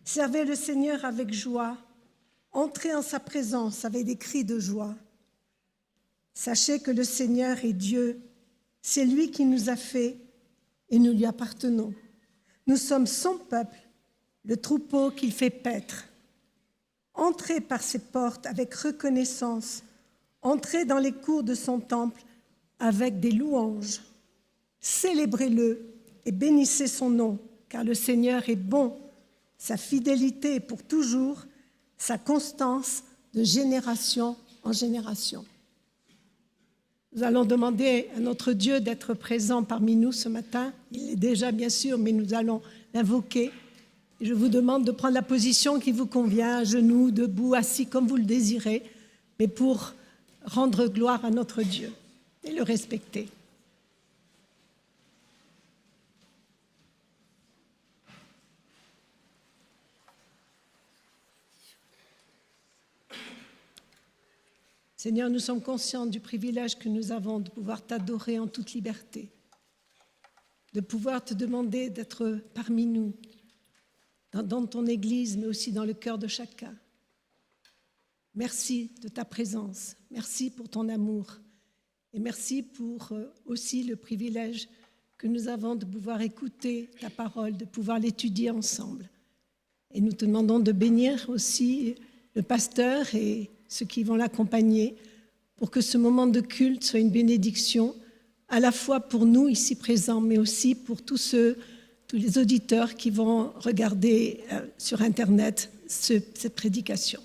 Servez le Seigneur avec joie. Entrez en sa présence avec des cris de joie. Sachez que le Seigneur est Dieu. C'est lui qui nous a fait et nous lui appartenons. Nous sommes son peuple, le troupeau qu'il fait paître. Entrez par ses portes avec reconnaissance. Entrez dans les cours de son temple avec des louanges. Célébrez-le et bénissez son nom, car le Seigneur est bon. Sa fidélité est pour toujours, sa constance de génération en génération. Nous allons demander à notre Dieu d'être présent parmi nous ce matin. Il est déjà, bien sûr, mais nous allons l'invoquer. Et je vous demande de prendre la position qui vous convient, à genoux, debout, assis, comme vous le désirez, mais pour rendre gloire à notre Dieu et le respecter. Seigneur, nous sommes conscients du privilège que nous avons de pouvoir t'adorer en toute liberté, de pouvoir te demander d'être parmi nous, dans ton Église, mais aussi dans le cœur de chacun. Merci de ta présence, merci pour ton amour et merci pour aussi le privilège que nous avons de pouvoir écouter ta parole, de pouvoir l'étudier ensemble. Et nous te demandons de bénir aussi le pasteur et ceux qui vont l'accompagner, pour que ce moment de culte soit une bénédiction, à la fois pour nous ici présents, mais aussi pour tous les auditeurs qui vont regarder sur Internet cette prédication.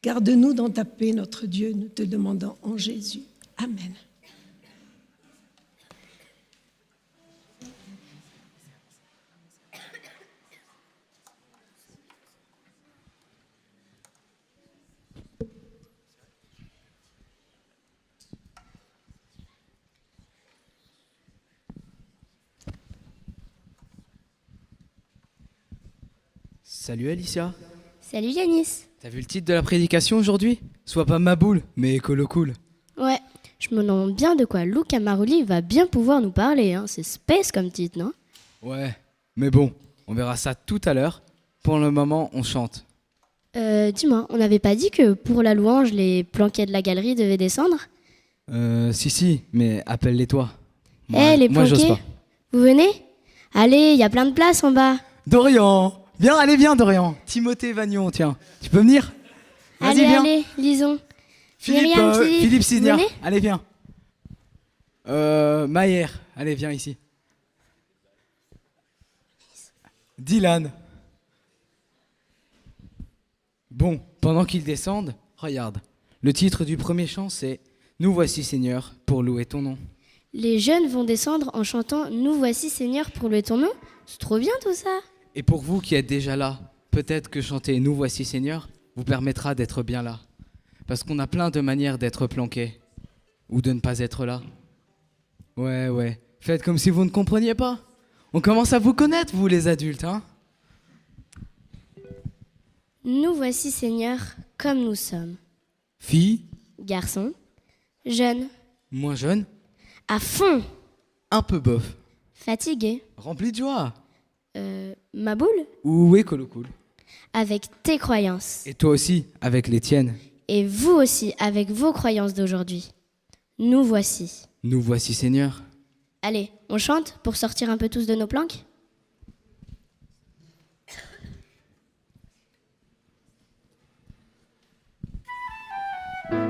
Garde-nous dans ta paix, notre Dieu, nous te demandons en Jésus. Amen. Salut Alicia. Salut Yanis. T'as vu le titre de la prédication aujourd'hui ? Sois pas ma boule, mais écolo cool. Ouais, je me demande bien de quoi Luca Maroli va bien pouvoir nous parler, hein. C'est space comme titre, non ? Ouais, mais bon, on verra ça tout à l'heure. Pour le moment, on chante. Dis-moi, on n'avait pas dit que pour la louange, les planquets de la galerie devaient descendre ? Si, mais appelle-les toi. Les moi, j'ose planquets, pas. vous venez ? Allez, il y a plein de place en bas. Dorian, viens, allez, viens Dorian. Timothée Vagnon, tiens, tu peux venir ? Vas-y, Allez, viens. allez, lisons. Philippe Signiard, venez ? allez, viens. Maher, allez, viens ici. Dylan. Bon, pendant qu'ils descendent, regarde. Le titre du premier chant, c'est « Nous voici, Seigneur, pour louer ton nom ». Les jeunes vont descendre en chantant « Nous voici Seigneur pour louer ton nom ». C'est trop bien tout ça. Et pour vous qui êtes déjà là, peut-être que chanter « Nous voici, Seigneur » vous permettra d'être bien là. Parce qu'on a plein de manières d'être planqué. Ou de ne pas être là. Ouais. Faites comme si vous ne compreniez pas. On commence à vous connaître, vous les adultes, hein ? Nous voici Seigneur comme nous sommes. Fille, Garçons, jeunes, moins jeune, à fond, un peu bof, fatigués. rempli de joie. Ma boule, Ou écolo cool. avec tes croyances. Et toi aussi, avec les tiennes. Et vous aussi, avec vos croyances d'aujourd'hui. Nous voici. Nous voici, Seigneur. Allez, on chante pour sortir un peu tous de nos planques ? Nous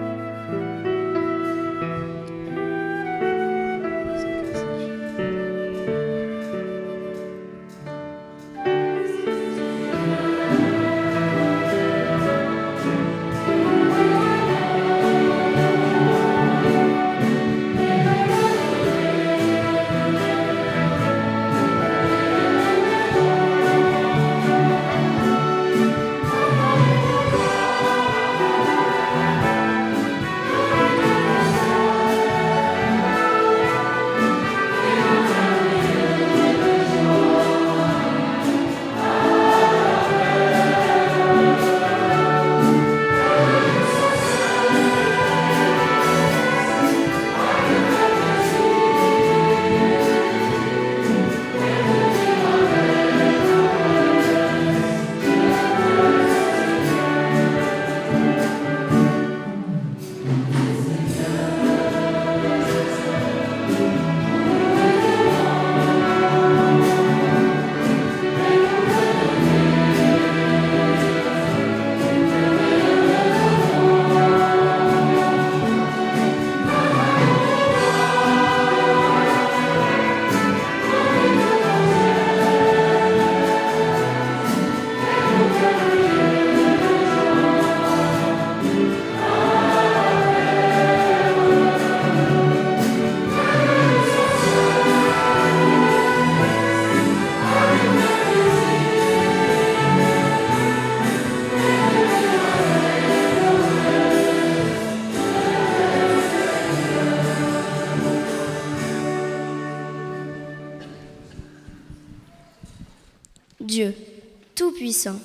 tout-puissant,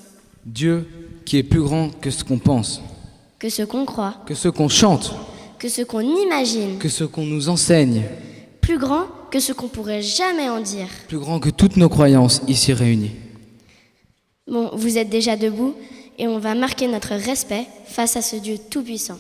Dieu qui est plus grand que ce qu'on pense, que ce qu'on croit, que ce qu'on chante, que ce qu'on imagine, que ce qu'on nous enseigne, plus grand que ce qu'on pourrait jamais en dire. plus grand que toutes nos croyances ici réunies. Bon, vous êtes déjà debout et on va marquer notre respect face à ce Dieu tout-puissant.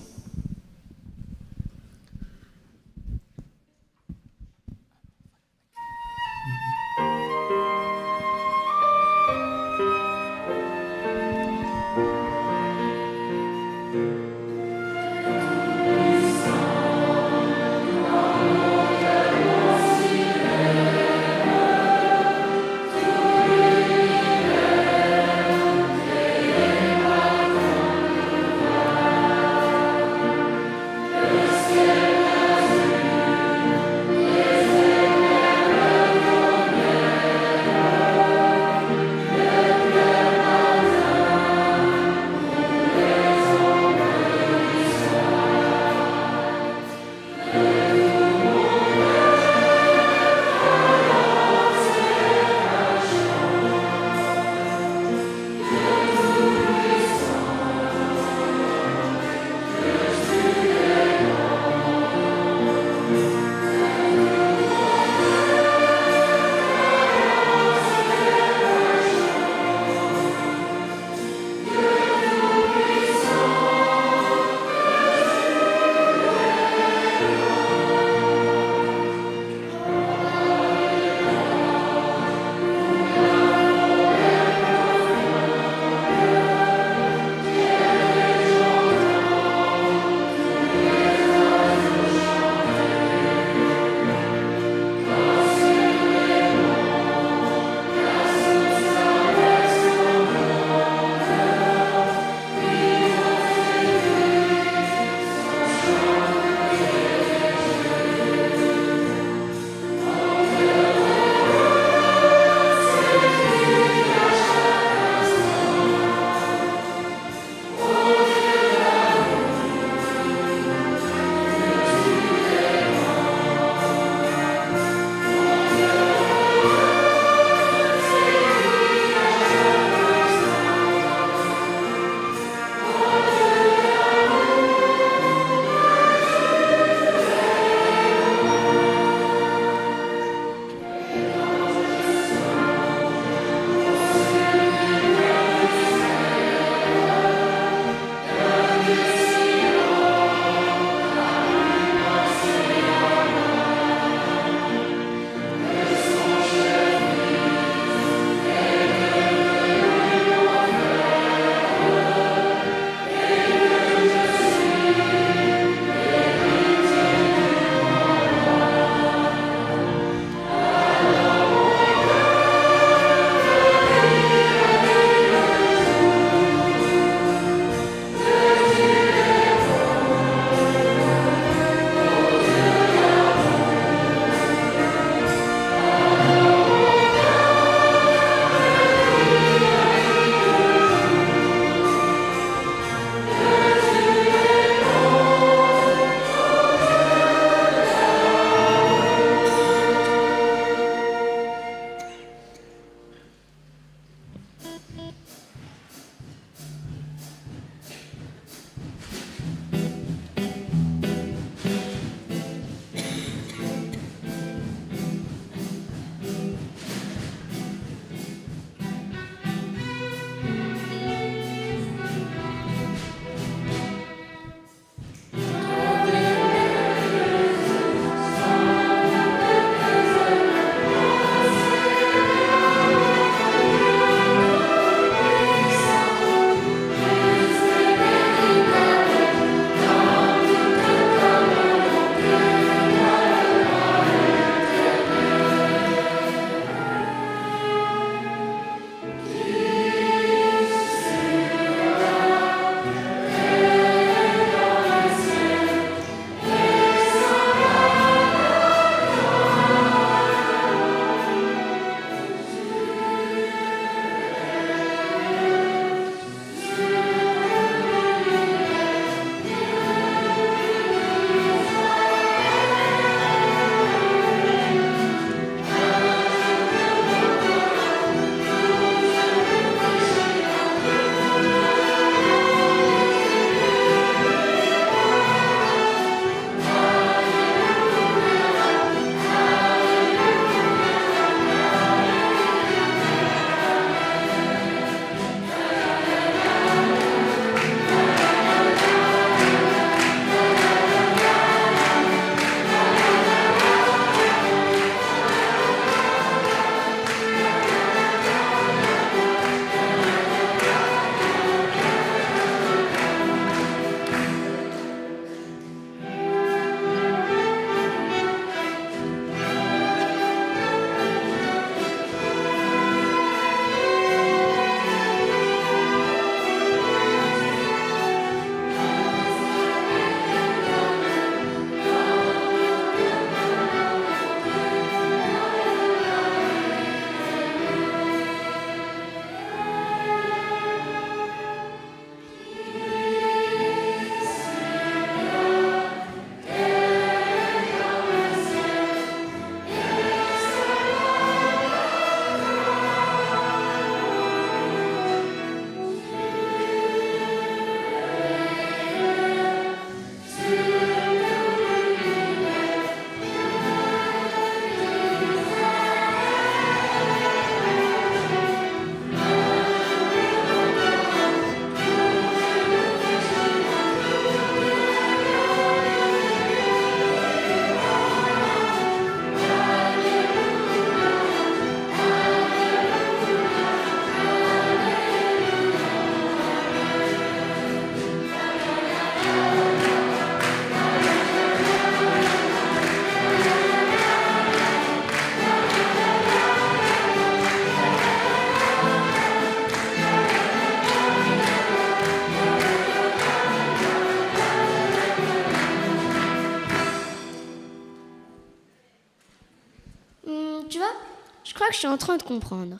que je suis en train de comprendre.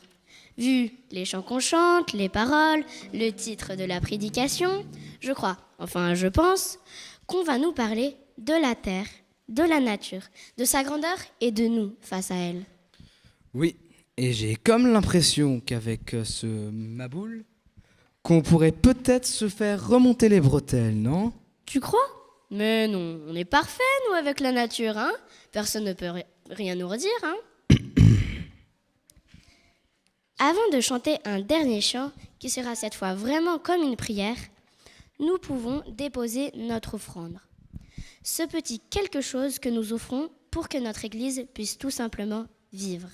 Vu les chants qu'on chante, les paroles, le titre de la prédication, je crois, enfin je pense, qu'on va nous parler de la terre, de la nature, de sa grandeur et de nous face à elle. Oui, et j'ai comme l'impression qu'avec ce Maboul, qu'on pourrait peut-être se faire remonter les bretelles, non? Tu crois? Mais non, on est parfait, nous, avec la nature, hein? Personne ne peut rien nous redire, hein? Avant de chanter un dernier chant, qui sera cette fois vraiment comme une prière, nous pouvons déposer notre offrande. Ce petit quelque chose que nous offrons pour que notre Église puisse tout simplement vivre.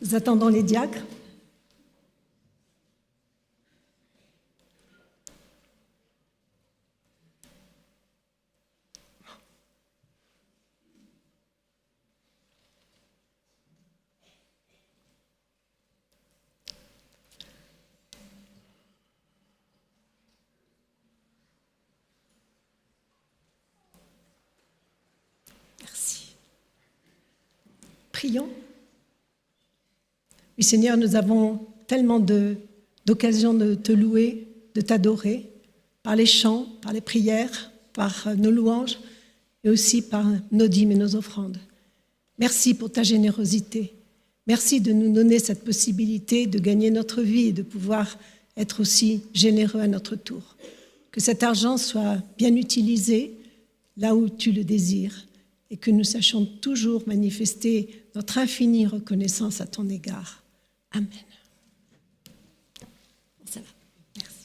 Nous attendons les diacres. Merci. Prions. Oui, Seigneur, nous avons tellement d'occasions de te louer, de t'adorer, par les chants, par les prières, par nos louanges et aussi par nos dîmes et nos offrandes. Merci pour ta générosité. Merci de nous donner cette possibilité de gagner notre vie et de pouvoir être aussi généreux à notre tour. Que cet argent soit bien utilisé là où tu le désires et que nous sachions toujours manifester notre infinie reconnaissance à ton égard. Amen. Ça va. Merci.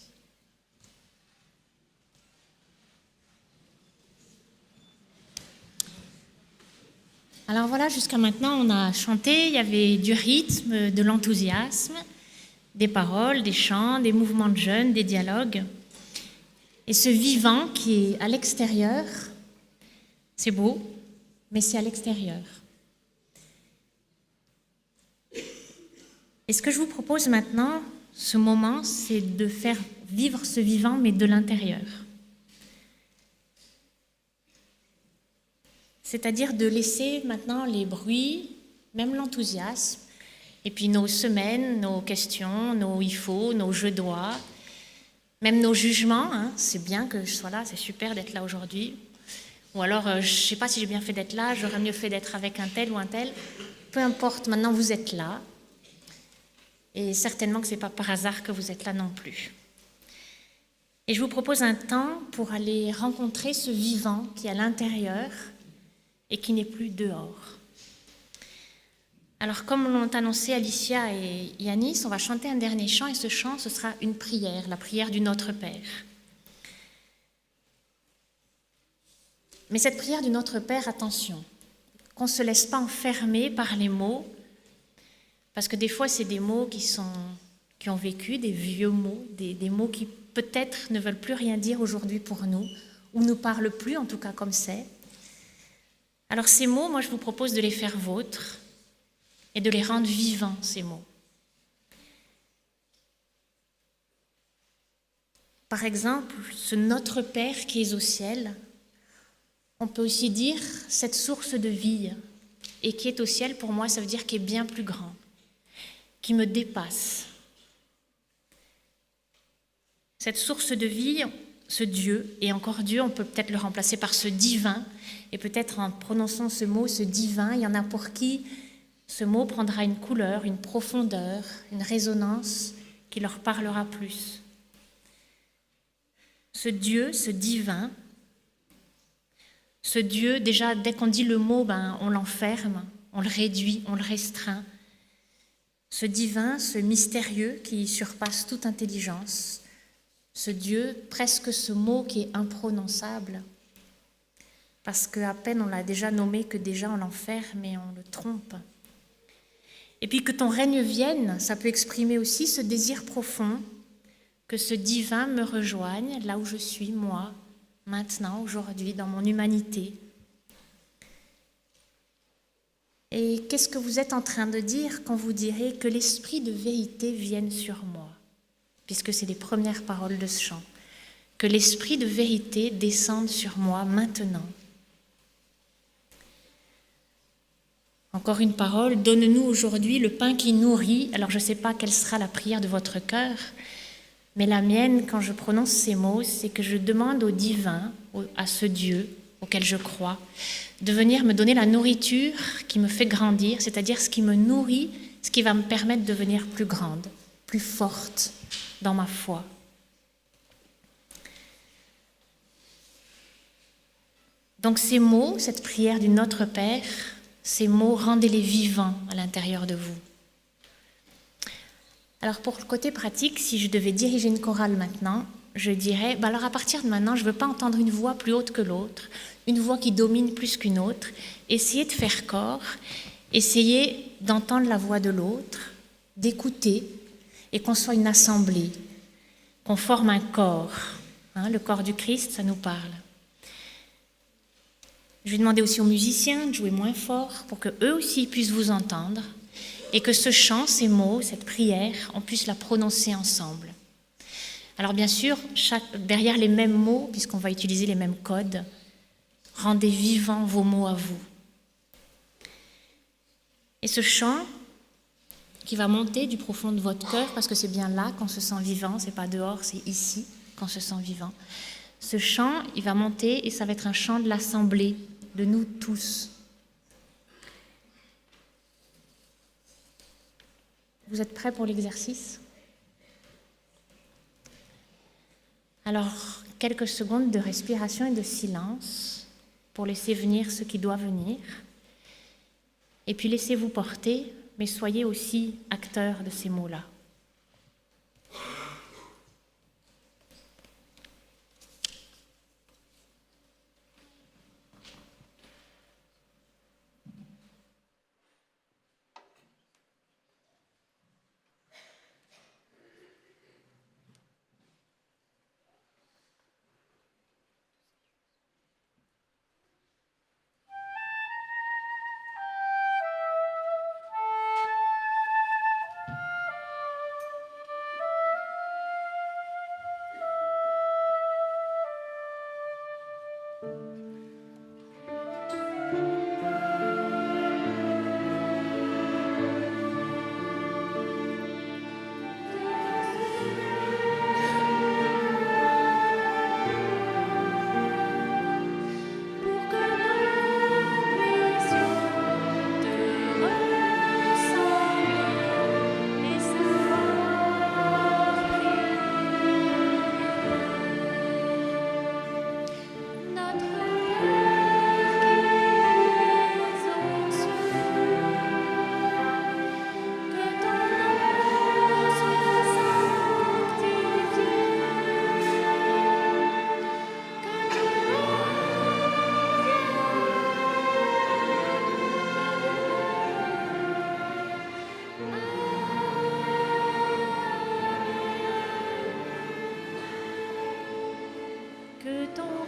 Alors voilà, jusqu'à maintenant, on a chanté, il y avait du rythme, de l'enthousiasme, des paroles, des chants, des mouvements de jeunes, des dialogues. Et ce vivant qui est à l'extérieur, c'est beau, mais c'est à l'extérieur. Et ce que je vous propose maintenant, ce moment, c'est de faire vivre ce vivant, mais de l'intérieur. C'est-à-dire de laisser maintenant les bruits, même l'enthousiasme, et puis nos semaines, nos questions, nos il faut, nos je dois, même nos jugements. Hein, c'est bien que je sois là, c'est super d'être là aujourd'hui. Ou alors, je ne sais pas si j'ai bien fait d'être là, j'aurais mieux fait d'être avec un tel ou un tel. Peu importe, maintenant vous êtes là. Et certainement que ce n'est pas par hasard que vous êtes là non plus. Et je vous propose un temps pour aller rencontrer ce vivant qui est à l'intérieur et qui n'est plus dehors. Alors, comme l'ont annoncé Alicia et Yanis, on va chanter un dernier chant, et ce chant, ce sera une prière, la prière du Notre Père. Mais cette prière du Notre Père, attention, qu'on ne se laisse pas enfermer par les mots, parce que des fois, c'est des mots qui ont vécu, des vieux mots, des mots qui peut-être ne veulent plus rien dire aujourd'hui pour nous, ou ne parlent plus, en tout cas comme c'est. Alors ces mots, moi je vous propose de les faire vôtres et de les rendre vivants, ces mots. Par exemple, ce Notre Père qui est au ciel, on peut aussi dire cette source de vie, et qui est au ciel, pour moi, ça veut dire qui est bien plus grand, qui me dépasse. Cette source de vie, ce Dieu, et encore Dieu, on peut peut-être le remplacer par ce divin, et peut-être en prononçant ce mot, ce divin, il y en a pour qui ce mot prendra une couleur, une profondeur, une résonance qui leur parlera plus. Ce Dieu, ce divin, ce Dieu, déjà, dès qu'on dit le mot, on l'enferme, on le réduit, on le restreint. Ce divin, ce mystérieux qui surpasse toute intelligence, ce Dieu, presque ce mot qui est imprononçable, parce qu'à peine on l'a déjà nommé que déjà on l'enferme et on le trompe. Et puis que ton règne vienne, ça peut exprimer aussi ce désir profond que ce divin me rejoigne là où je suis, moi, maintenant, aujourd'hui, dans mon humanité. Et qu'est-ce que vous êtes en train de dire quand vous direz que l'esprit de vérité vienne sur moi, puisque c'est les premières paroles de ce chant, que l'esprit de vérité descende sur moi maintenant. Encore une parole, donne-nous aujourd'hui le pain qui nourrit. Alors je ne sais pas quelle sera la prière de votre cœur, mais la mienne, quand je prononce ces mots, c'est que je demande au divin, à ce Dieu auquel je crois, de venir me donner la nourriture qui me fait grandir, c'est-à-dire ce qui me nourrit, ce qui va me permettre de devenir plus grande, plus forte dans ma foi. Donc ces mots, cette prière du Notre Père, ces mots, rendez-les vivants à l'intérieur de vous. Alors pour le côté pratique, si je devais diriger une chorale maintenant, je dirais, alors à partir de maintenant, je ne veux pas entendre une voix plus haute que l'autre, une voix qui domine plus qu'une autre. Essayez de faire corps, essayez d'entendre la voix de l'autre, d'écouter, et qu'on soit une assemblée, qu'on forme un corps. Le corps du Christ, ça nous parle. Je vais demander aussi aux musiciens de jouer moins fort pour qu'eux aussi puissent vous entendre et que ce chant, ces mots, cette prière, on puisse la prononcer ensemble. Alors bien sûr, derrière les mêmes mots, puisqu'on va utiliser les mêmes codes, rendez vivants vos mots à vous. Et ce chant qui va monter du profond de votre cœur, parce que c'est bien là qu'on se sent vivant, c'est pas dehors, c'est ici qu'on se sent vivant. Ce chant, il va monter et ça va être un chant de l'assemblée, de nous tous. Vous êtes prêts pour l'exercice? Alors, quelques secondes de respiration et de silence pour laisser venir ce qui doit venir. Et puis laissez-vous porter, mais soyez aussi acteurs de ces mots-là. Que ton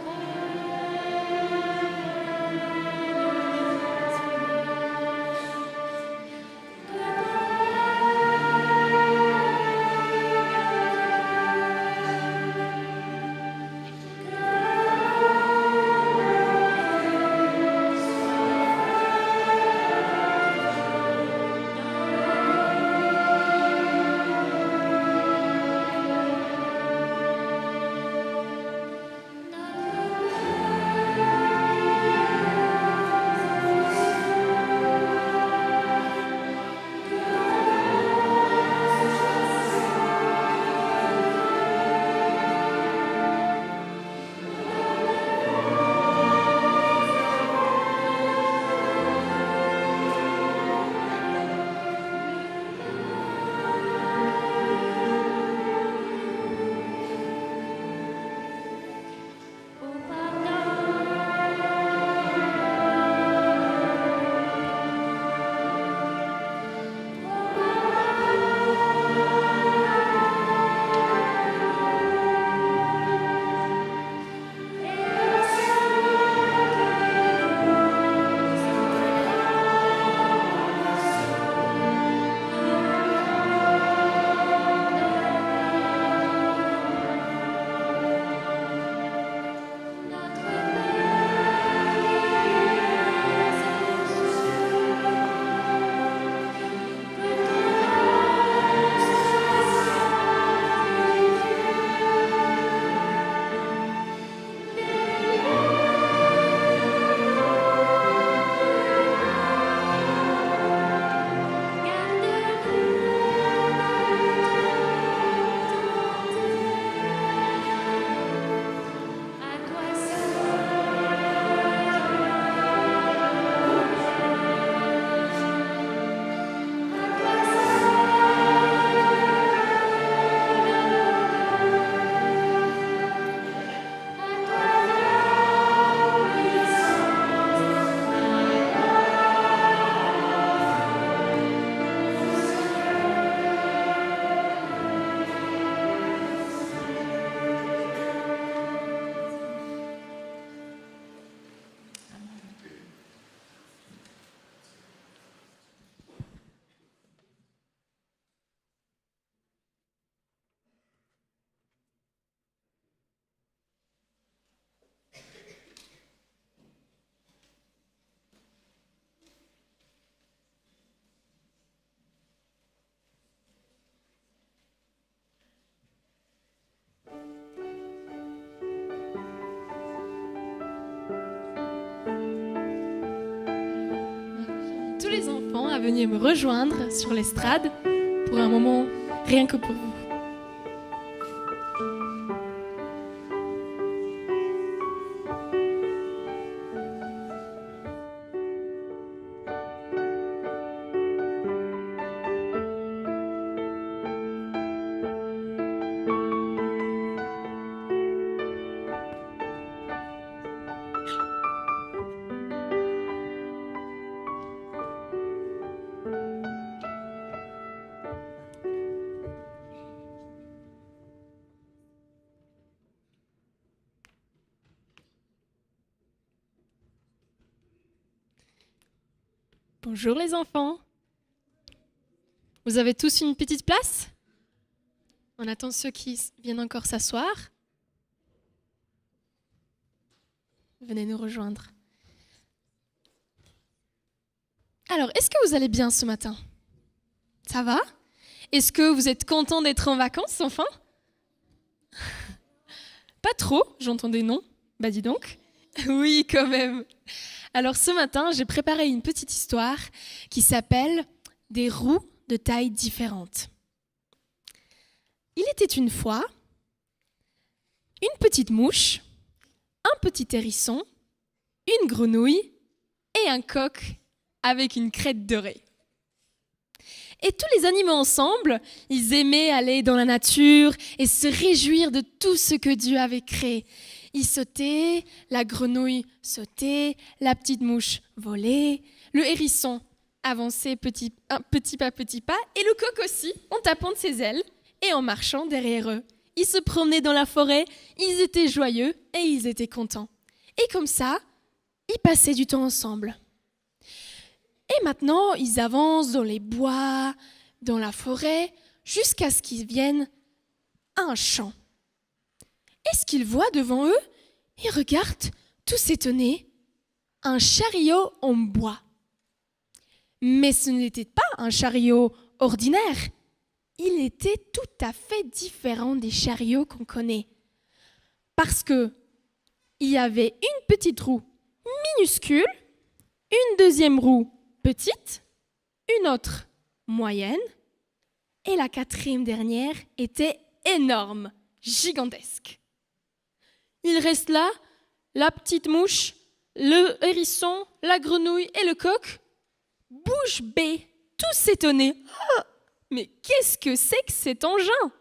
tous les enfants à venir me rejoindre sur l'estrade pour un moment rien que pour vous. Bonjour les enfants. Vous avez tous une petite place? On attend ceux qui viennent encore s'asseoir. Venez nous rejoindre. Alors, est-ce que vous allez bien ce matin? Ça va? Est-ce que vous êtes contents d'être en vacances enfin? Pas trop, j'entends des noms. Bah dis donc. Oui, quand même. Alors ce matin, j'ai préparé une petite histoire qui s'appelle « Des roues de tailles différentes ». Il était une fois une petite mouche, un petit hérisson, une grenouille et un coq avec une crête dorée. Et tous les animaux ensemble, ils aimaient aller dans la nature et se réjouir de tout ce que Dieu avait créé. Ils sautaient, la grenouille sautait, la petite mouche volait, le hérisson avançait petit pas, et le coq aussi, en tapant de ses ailes et en marchant derrière eux. ils se promenaient dans la forêt, ils étaient joyeux et ils étaient contents. Et comme ça, ils passaient du temps ensemble. Et maintenant, ils avancent dans les bois, dans la forêt, jusqu'à ce qu'ils viennent à un champ. Et ce qu'ils voient devant eux, ils regardent, tous étonnés, un chariot en bois. Mais ce n'était pas un chariot ordinaire. Il était tout à fait différent des chariots qu'on connaît. Parce que il y avait une petite roue minuscule, une deuxième roue petite, une autre moyenne, et la quatrième dernière était énorme, gigantesque. Il reste là la petite mouche, le hérisson, la grenouille et le coq, bouche bée, tous étonnés. Ah, mais qu'est-ce que c'est que cet engin?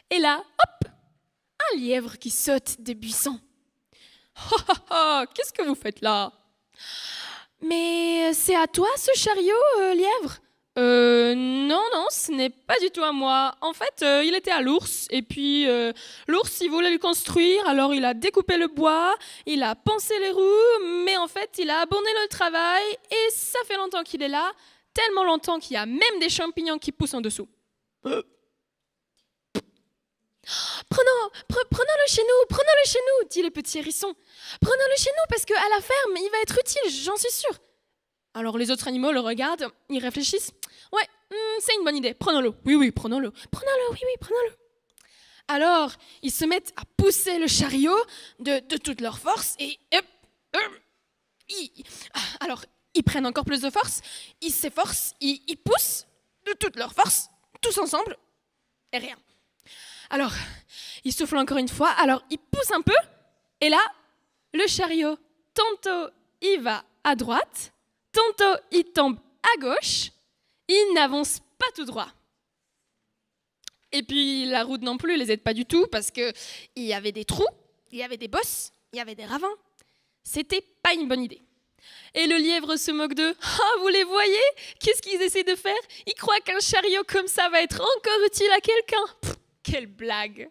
Et là, hop, un lièvre qui saute des buissons. Qu'est-ce que vous faites là? Mais c'est à toi ce chariot, lièvre? Non, ce n'est pas du tout à moi. En fait, il était à l'ours, et puis l'ours, il voulait le construire, alors il a découpé le bois, il a pansé les roues, mais en fait, il a abandonné le travail, et ça fait longtemps qu'il est là, tellement longtemps qu'il y a même des champignons qui poussent en dessous. Prenons-le chez nous, dit le petit hérisson. Prenons-le chez nous, parce qu'à la ferme, il va être utile, j'en suis sûre. Alors les autres animaux le regardent, ils réfléchissent. Ouais, c'est une bonne idée, prenons-le. Oui, prenons-le. Prenons-le. Alors, ils se mettent à pousser le chariot de toute leur force et alors, ils prennent encore plus de force, ils s'efforcent, ils poussent de toute leur force, tous ensemble, et rien. Alors, ils soufflent encore une fois, alors ils poussent un peu, et là, le chariot, tantôt il va à droite, tantôt il tombe à gauche, il n'avance pas tout droit. Et puis la route non plus les aide pas du tout parce qu'il y avait des trous, il y avait des bosses, il y avait des ravins. C'était pas une bonne idée. Et le lièvre se moque d'eux. Ah, vous les voyez? Qu'est-ce qu'ils essaient de faire? Ils croient qu'un chariot comme ça va être encore utile à quelqu'un. Quelle blague!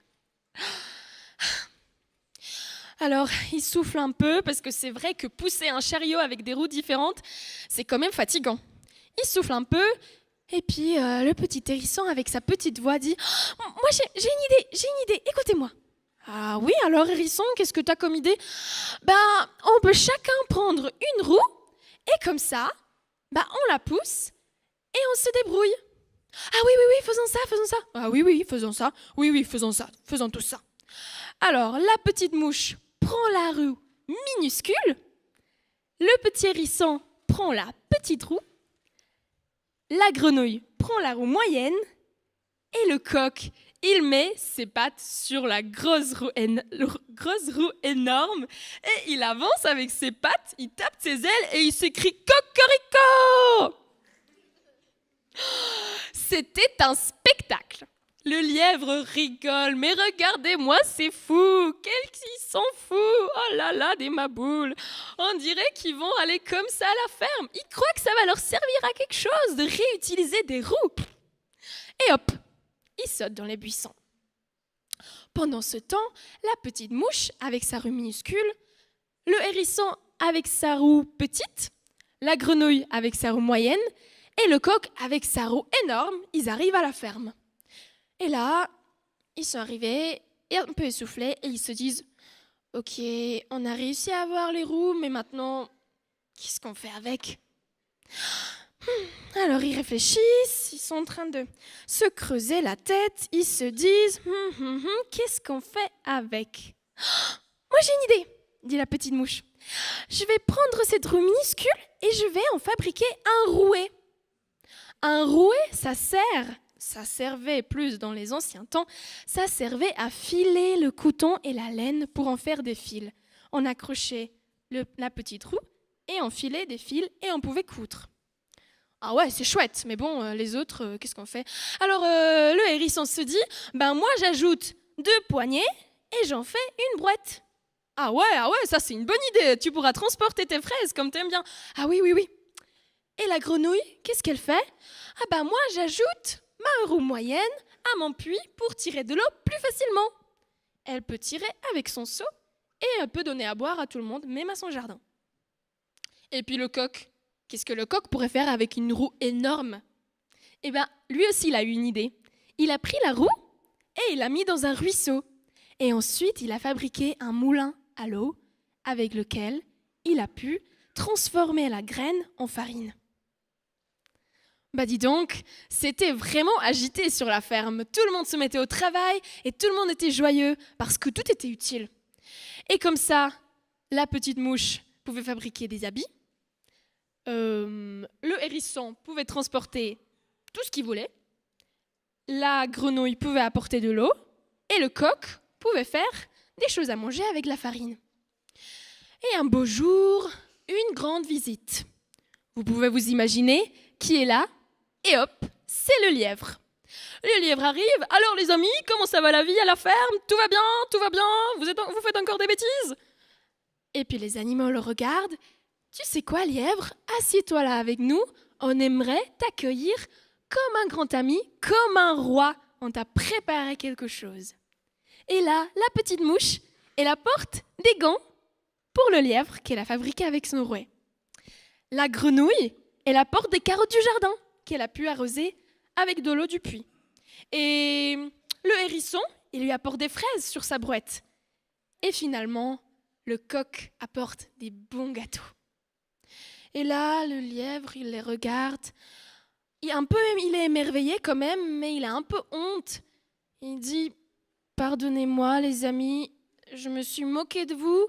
Alors, il souffle un peu, parce que c'est vrai que pousser un chariot avec des roues différentes, c'est quand même fatigant. Il souffle un peu, et puis le petit hérisson, avec sa petite voix, dit « Moi, j'ai une idée, écoutez-moi. » Ah oui, alors hérisson, qu'est-ce que t'as comme idée? On peut chacun prendre une roue, et comme ça, on la pousse, et on se débrouille. Ah oui, faisons ça. Ah oui, faisons ça. Oui, faisons ça, faisons tout ça. Alors, la petite mouche prend la roue minuscule, le petit hérisson prend la petite roue, la grenouille prend la roue moyenne, et le coq, il met ses pattes sur la grosse roue énorme, et il avance avec ses pattes, il tape ses ailes, et il s'écrie « Cocorico !» C'était un spectacle. Le lièvre rigole, mais regardez-moi, c'est fou. Qu'ils sont fous. Oh là là, des maboules. On dirait qu'ils vont aller comme ça à la ferme. Ils croient que ça va leur servir à quelque chose de réutiliser des roues. Et hop, ils sautent dans les buissons. Pendant ce temps, la petite mouche avec sa roue minuscule, le hérisson avec sa roue petite, la grenouille avec sa roue moyenne et le coq avec sa roue énorme, ils arrivent à la ferme. Et là, ils sont arrivés, un peu essoufflés, et ils se disent « Ok, on a réussi à avoir les roues, mais maintenant, qu'est-ce qu'on fait avec ?» Alors ils réfléchissent, ils sont en train de se creuser la tête, ils se disent « Qu'est-ce qu'on fait avec ?» Moi j'ai une idée, dit la petite mouche. Je vais prendre cette roue minuscule et je vais en fabriquer un rouet. Un rouet, ça servait plus dans les anciens temps, ça servait à filer le coton et la laine pour en faire des fils. On accrochait la petite roue et on filait des fils et on pouvait coudre. Ah ouais, c'est chouette, mais bon, les autres, qu'est-ce qu'on fait? Alors, le hérisson se dit, moi j'ajoute 2 poignées et j'en fais une brouette. Ah ouais, ça c'est une bonne idée, tu pourras transporter tes fraises comme t'aimes bien. Ah oui. Et la grenouille, qu'est-ce qu'elle fait? Moi j'ajoute ma roue moyenne à mon puits pour tirer de l'eau plus facilement. Elle peut tirer avec son seau et elle peut donner à boire à tout le monde, même à son jardin. Et puis le coq, qu'est-ce que le coq pourrait faire avec une roue énorme? Eh bien, lui aussi, il a eu une idée. Il a pris la roue et il l'a mis dans un ruisseau. Et ensuite, il a fabriqué un moulin à l'eau avec lequel il a pu transformer la graine en farine. Bah dis donc, c'était vraiment agité sur la ferme. Tout le monde se mettait au travail et tout le monde était joyeux parce que tout était utile. Et comme ça, la petite mouche pouvait fabriquer des habits. Le hérisson pouvait transporter tout ce qu'il voulait. La grenouille pouvait apporter de l'eau. Et le coq pouvait faire des choses à manger avec la farine. Et un beau jour, une grande visite. Vous pouvez vous imaginer qui est là? Et hop, c'est le lièvre. Le lièvre arrive. Alors les amis, comment ça va la vie à la ferme? Tout va bien, vous faites encore des bêtises? Et puis les animaux le regardent. Tu sais quoi, lièvre? Assieds-toi là avec nous. On aimerait t'accueillir comme un grand ami, comme un roi. On t'a préparé quelque chose. Et là, la petite mouche, elle apporte des gants pour le lièvre qu'elle a fabriqué avec son rouet. La grenouille, elle apporte des carottes du jardin qu'elle a pu arroser avec de l'eau du puits. Et le hérisson, il lui apporte des fraises sur sa brouette. Et finalement, le coq apporte des bons gâteaux. Et là, le lièvre, il les regarde. Il est émerveillé quand même, mais il a un peu honte. Il dit « Pardonnez-moi les amis, je me suis moqué de vous.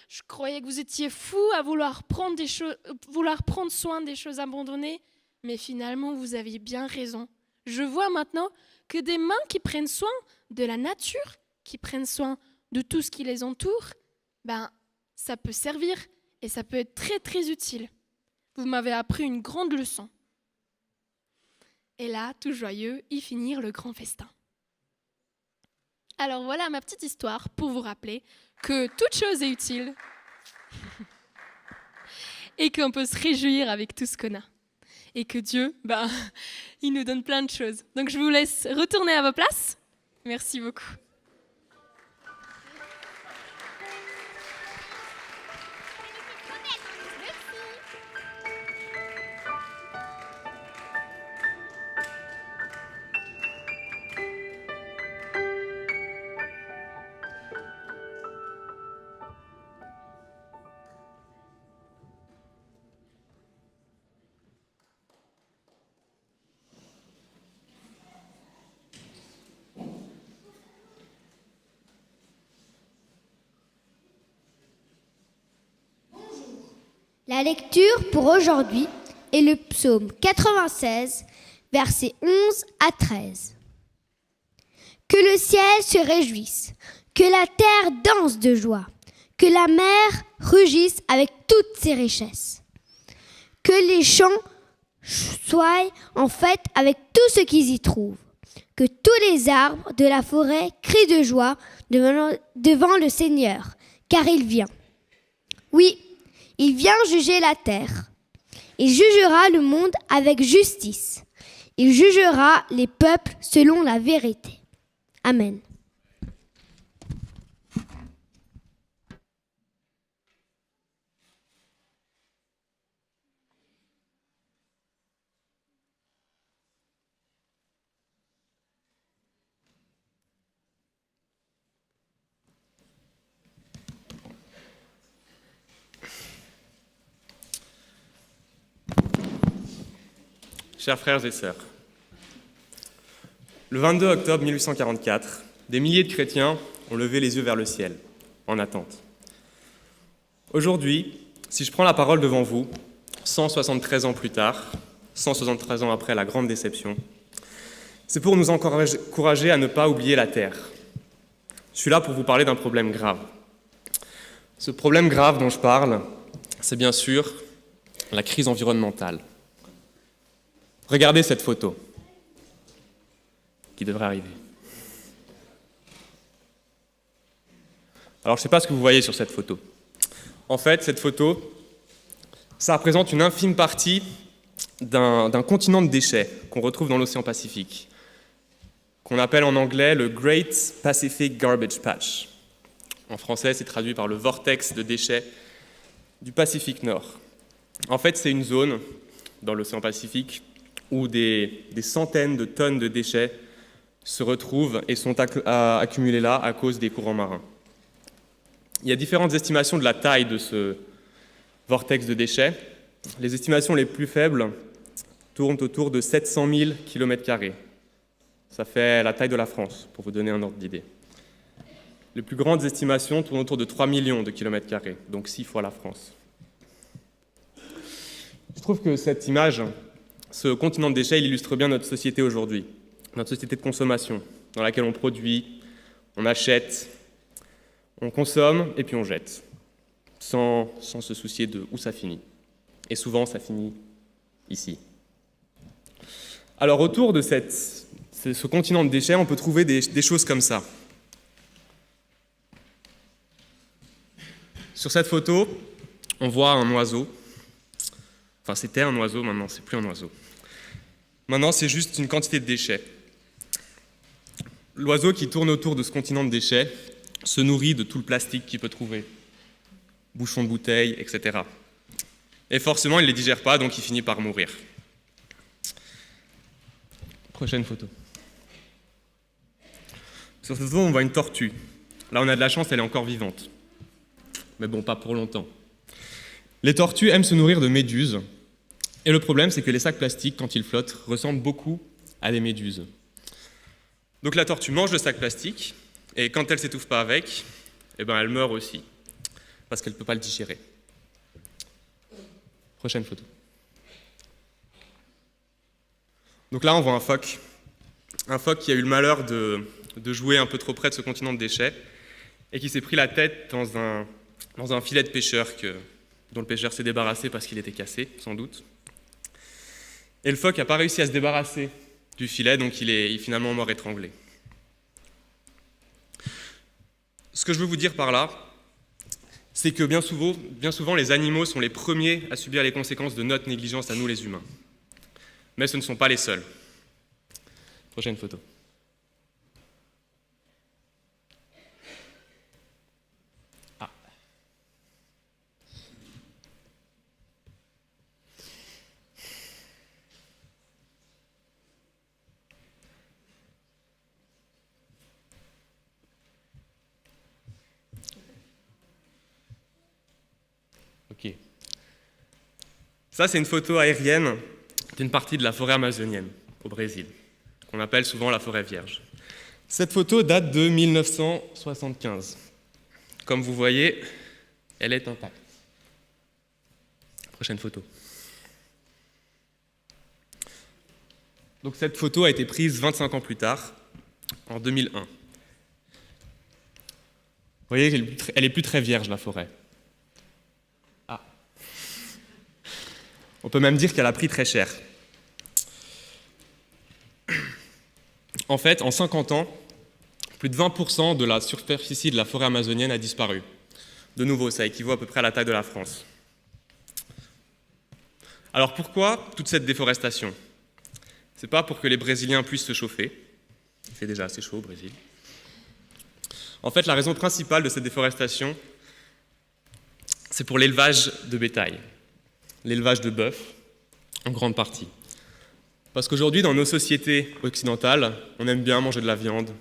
Je croyais que vous étiez fous à vouloir prendre soin des choses abandonnées. Mais finalement, vous aviez bien raison. Je vois maintenant que des mains qui prennent soin de la nature, qui prennent soin de tout ce qui les entoure, ça peut servir et ça peut être très très utile. Vous m'avez appris une grande leçon. » Et là, tout joyeux, ils finirent le grand festin. Alors voilà ma petite histoire pour vous rappeler que toute chose est utile et qu'on peut se réjouir avec tout ce qu'on a. Et que Dieu, il nous donne plein de choses. Donc je vous laisse retourner à vos places. Merci beaucoup. La lecture pour aujourd'hui est le psaume 96, versets 11 à 13. Que le ciel se réjouisse, que la terre danse de joie, que la mer rugisse avec toutes ses richesses. Que les champs soient en fête avec tout ce qu'ils y trouvent. Que tous les arbres de la forêt crient de joie devant le Seigneur, car il vient. Oui, il vient juger la terre. Il jugera le monde avec justice. Il jugera les peuples selon la vérité. Amen. Chers frères et sœurs, le 22 octobre 1844, des milliers de chrétiens ont levé les yeux vers le ciel, en attente. Aujourd'hui, si je prends la parole devant vous, 173 ans plus tard, 173 ans après la grande déception, c'est pour nous encourager à ne pas oublier la terre. Je suis là pour vous parler d'un problème grave. Ce problème grave dont je parle, c'est bien sûr la crise environnementale. Regardez cette photo, qui devrait arriver. Alors, je ne sais pas ce que vous voyez sur cette photo. En fait, cette photo, ça représente une infime partie d'un continent de déchets qu'on retrouve dans l'océan Pacifique, qu'on appelle en anglais le Great Pacific Garbage Patch. En français, c'est traduit par le vortex de déchets du Pacifique Nord. En fait, c'est une zone dans l'océan Pacifique où des centaines de tonnes de déchets se retrouvent et sont accumulés là à cause des courants marins. Il y a différentes estimations de la taille de ce vortex de déchets. Les estimations les plus faibles tournent autour de 700 000 km². Ça fait la taille de la France, pour vous donner un ordre d'idée. Les plus grandes estimations tournent autour de 3 millions de km², donc 6 fois la France. Je trouve que cette image, ce continent de déchets, il illustre bien notre société aujourd'hui, notre société de consommation, dans laquelle on produit, on achète, on consomme et puis on jette, sans se soucier de où ça finit. Et souvent, ça finit ici. Alors autour de ce continent de déchets, on peut trouver des choses comme ça. Sur cette photo, on voit un oiseau. Enfin, c'était un oiseau, maintenant, c'est plus un oiseau. Maintenant, c'est juste une quantité de déchets. L'oiseau qui tourne autour de ce continent de déchets se nourrit de tout le plastique qu'il peut trouver. Bouchons de bouteilles, etc. Et forcément, il ne les digère pas, donc il finit par mourir. Prochaine photo. Sur cette photo, on voit une tortue. Là, on a de la chance, elle est encore vivante. Mais bon, pas pour longtemps. Les tortues aiment se nourrir de méduses. Et le problème, c'est que les sacs plastiques, quand ils flottent, ressemblent beaucoup à des méduses. Donc la tortue mange le sac plastique, et quand elle ne s'étouffe pas avec, elle meurt aussi, parce qu'elle ne peut pas le digérer. Prochaine photo. Donc là, on voit un phoque qui a eu le malheur de jouer un peu trop près de ce continent de déchets, et qui s'est pris la tête dans un filet de pêcheur dont le pêcheur s'est débarrassé parce qu'il était cassé, sans doute. Et le phoque n'a pas réussi à se débarrasser du filet, donc il est finalement mort étranglé. Ce que je veux vous dire par là, c'est que bien souvent, les animaux sont les premiers à subir les conséquences de notre négligence à nous les humains. Mais ce ne sont pas les seuls. Prochaine photo. Ok. Ça, c'est une photo aérienne d'une partie de la forêt amazonienne, au Brésil, qu'on appelle souvent la forêt vierge. Cette photo date de 1975. Comme vous voyez, elle est intacte. Prochaine photo. Donc cette photo a été prise 25 ans plus tard, en 2001. Vous voyez, elle n'est plus très vierge, la forêt. On peut même dire qu'elle a pris très cher. En fait, en 50 ans, plus de 20% de la superficie de la forêt amazonienne a disparu. De nouveau, ça équivaut à peu près à la taille de la France. Alors pourquoi toute cette déforestation ? C'est pas pour que les Brésiliens puissent se chauffer. Il fait déjà assez chaud au Brésil. En fait, la raison principale de cette déforestation, c'est pour l'élevage de bétail. L'élevage de bœuf, en grande partie. Parce qu'aujourd'hui, dans nos sociétés occidentales, on aime bien manger de la viande,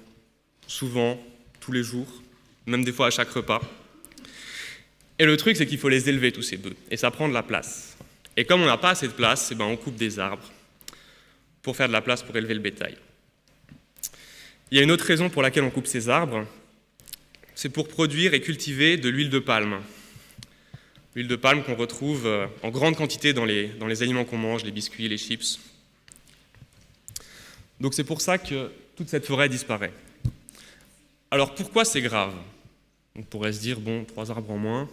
souvent, tous les jours, même des fois à chaque repas. Et le truc, c'est qu'il faut les élever, tous ces bœufs, et ça prend de la place. Et comme on n'a pas assez de place, on coupe des arbres pour faire de la place pour élever le bétail. Il y a une autre raison pour laquelle on coupe ces arbres, c'est pour produire et cultiver de l'huile de palme. L'huile de palme qu'on retrouve en grande quantité dans les aliments qu'on mange, les biscuits, les chips. Donc c'est pour ça que toute cette forêt disparaît. Alors pourquoi c'est grave ? On pourrait se dire, 3 arbres en moins,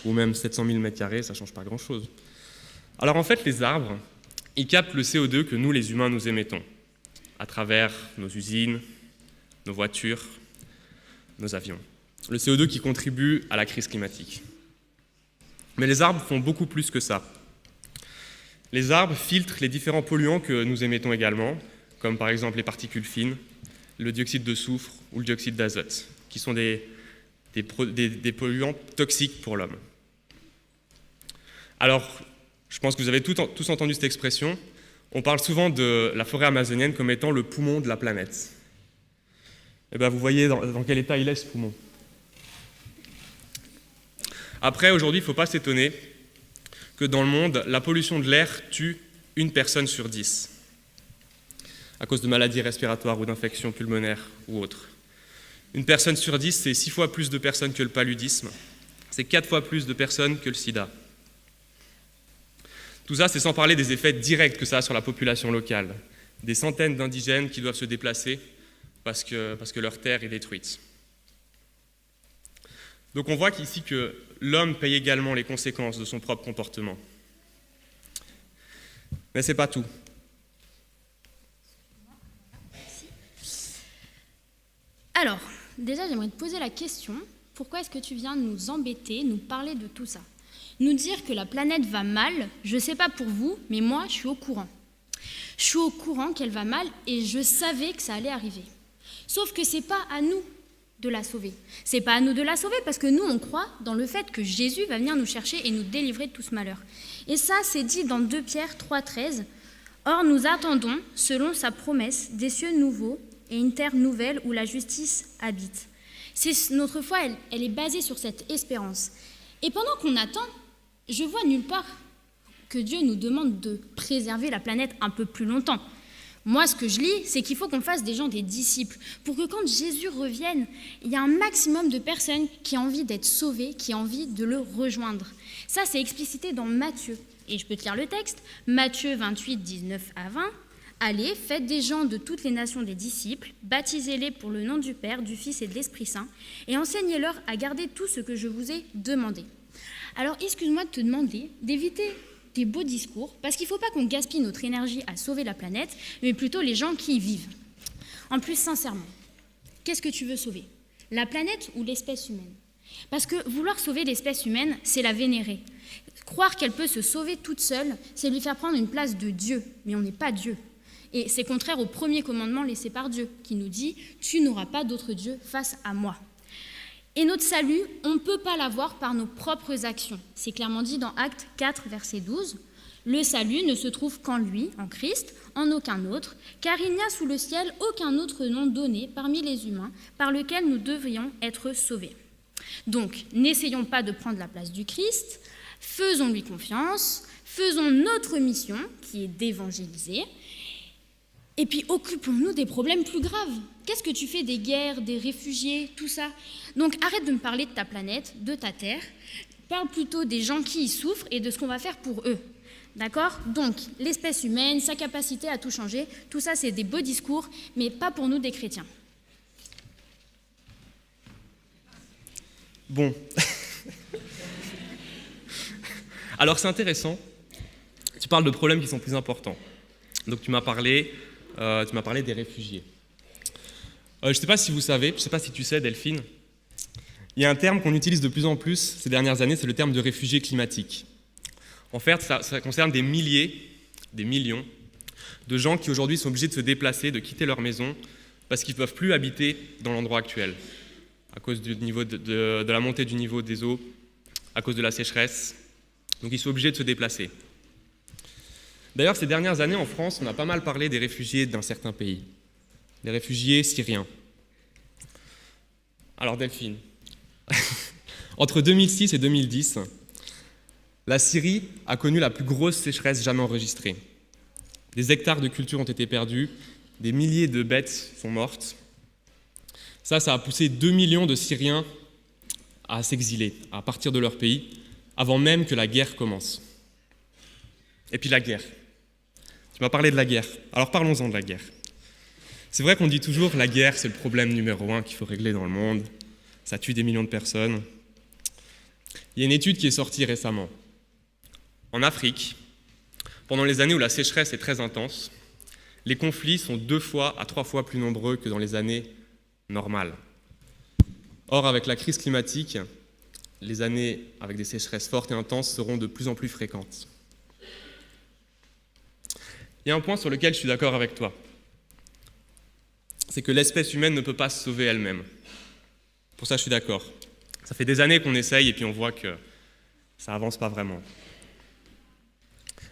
ou même 700 000 m², ça ne change pas grand-chose. Alors en fait, les arbres, ils captent le CO2 que nous, les humains, nous émettons, à travers nos usines, nos voitures, nos avions. Le CO2 qui contribue à la crise climatique. Mais les arbres font beaucoup plus que ça. Les arbres filtrent les différents polluants que nous émettons également, comme par exemple les particules fines, le dioxyde de soufre ou le dioxyde d'azote, qui sont des polluants toxiques pour l'homme. Alors, je pense que vous avez tous entendu cette expression. On parle souvent de la forêt amazonienne comme étant le poumon de la planète. Et bien, vous voyez dans quel état il est, ce poumon. Après, aujourd'hui, il ne faut pas s'étonner que dans le monde, la pollution de l'air tue une personne sur 10 à cause de maladies respiratoires ou d'infections pulmonaires ou autres. Une personne sur 10, c'est 6 fois plus de personnes que le paludisme, c'est 4 fois plus de personnes que le sida. Tout ça, c'est sans parler des effets directs que ça a sur la population locale. Des centaines d'indigènes qui doivent se déplacer parce que leur terre est détruite. Donc on voit qu'ici que l'homme paye également les conséquences de son propre comportement. Mais ce n'est pas tout. Alors, déjà, j'aimerais te poser la question, pourquoi est-ce que tu viens nous embêter, nous parler de tout ça? Nous dire que la planète va mal, je ne sais pas pour vous, mais moi, je suis au courant. Je suis au courant qu'elle va mal et je savais que ça allait arriver. Sauf que ce n'est pas à nous de la sauver. Ce n'est pas à nous de la sauver parce que nous, on croit dans le fait que Jésus va venir nous chercher et nous délivrer de tout ce malheur. Et ça, c'est dit dans 2 Pierre 3,13. « Or, nous attendons, selon sa promesse, des cieux nouveaux et une terre nouvelle où la justice habite. » Notre foi, elle est basée sur cette espérance. Et pendant qu'on attend, je vois nulle part que Dieu nous demande de préserver la planète un peu plus longtemps. Moi, ce que je lis, c'est qu'il faut qu'on fasse des gens des disciples, pour que quand Jésus revienne, il y a un maximum de personnes qui ont envie d'être sauvées, qui ont envie de le rejoindre. Ça, c'est explicité dans Matthieu. Et je peux te lire le texte. Matthieu 28, 19 à 20. « Allez, faites des gens de toutes les nations des disciples, baptisez-les pour le nom du Père, du Fils et de l'Esprit Saint, et enseignez-leur à garder tout ce que je vous ai demandé. » Alors, excuse-moi de te demander d'éviter des beaux discours, parce qu'il ne faut pas qu'on gaspille notre énergie à sauver la planète, mais plutôt les gens qui y vivent. En plus, sincèrement, qu'est-ce que tu veux sauver? La planète ou l'espèce humaine? Parce que vouloir sauver l'espèce humaine, c'est la vénérer. Croire qu'elle peut se sauver toute seule, c'est lui faire prendre une place de Dieu, mais on n'est pas Dieu. Et c'est contraire au premier commandement laissé par Dieu, qui nous dit « Tu n'auras pas d'autre Dieu face à moi ». Et notre salut, on ne peut pas l'avoir par nos propres actions. C'est clairement dit dans Actes 4, verset 12. « Le salut ne se trouve qu'en lui, en Christ, en aucun autre, car il n'y a sous le ciel aucun autre nom donné parmi les humains par lequel nous devrions être sauvés. » Donc, n'essayons pas de prendre la place du Christ, faisons-lui confiance, faisons notre mission, qui est d'évangéliser, et puis occupons-nous des problèmes plus graves. Qu'est-ce que tu fais des guerres, des réfugiés, tout ça? Donc arrête de me parler de ta planète, de ta terre. Parle plutôt des gens qui y souffrent et de ce qu'on va faire pour eux. D'accord? Donc l'espèce humaine, sa capacité à tout changer, tout ça c'est des beaux discours, mais pas pour nous des chrétiens. Bon. Alors c'est intéressant. Tu parles de problèmes qui sont plus importants. Donc tu m'as parlé des réfugiés. Je ne sais pas si vous savez, je ne sais pas si tu sais, Delphine, il y a un terme qu'on utilise de plus en plus ces dernières années, c'est le terme de réfugié climatique. En fait, ça concerne des milliers, des millions de gens qui aujourd'hui sont obligés de se déplacer, de quitter leur maison, parce qu'ils ne peuvent plus habiter dans l'endroit actuel, à cause de la montée du niveau des eaux, à cause de la sécheresse. Donc ils sont obligés de se déplacer. D'ailleurs, ces dernières années, en France, on a pas mal parlé des réfugiés d'un certain pays, les réfugiés syriens. Alors Delphine, entre 2006 et 2010, la Syrie a connu la plus grosse sécheresse jamais enregistrée. Des hectares de culture ont été perdus, des milliers de bêtes sont mortes. Ça a poussé 2 millions de Syriens à s'exiler, à partir de leur pays, avant même que la guerre commence. Et puis la guerre. Tu m'as parlé de la guerre, alors parlons-en de la guerre. C'est vrai qu'on dit toujours la guerre, c'est le problème numéro 1 qu'il faut régler dans le monde. Ça tue des millions de personnes. Il y a une étude qui est sortie récemment. En Afrique, pendant les années où la sécheresse est très intense, les conflits sont 2 fois à 3 fois plus nombreux que dans les années normales. Or, avec la crise climatique, les années avec des sécheresses fortes et intenses seront de plus en plus fréquentes. Il y a un point sur lequel je suis d'accord avec toi. c'est que l'espèce humaine ne peut pas se sauver elle-même. Pour ça, je suis d'accord. Ça fait des années qu'on essaye et puis on voit que ça avance pas vraiment.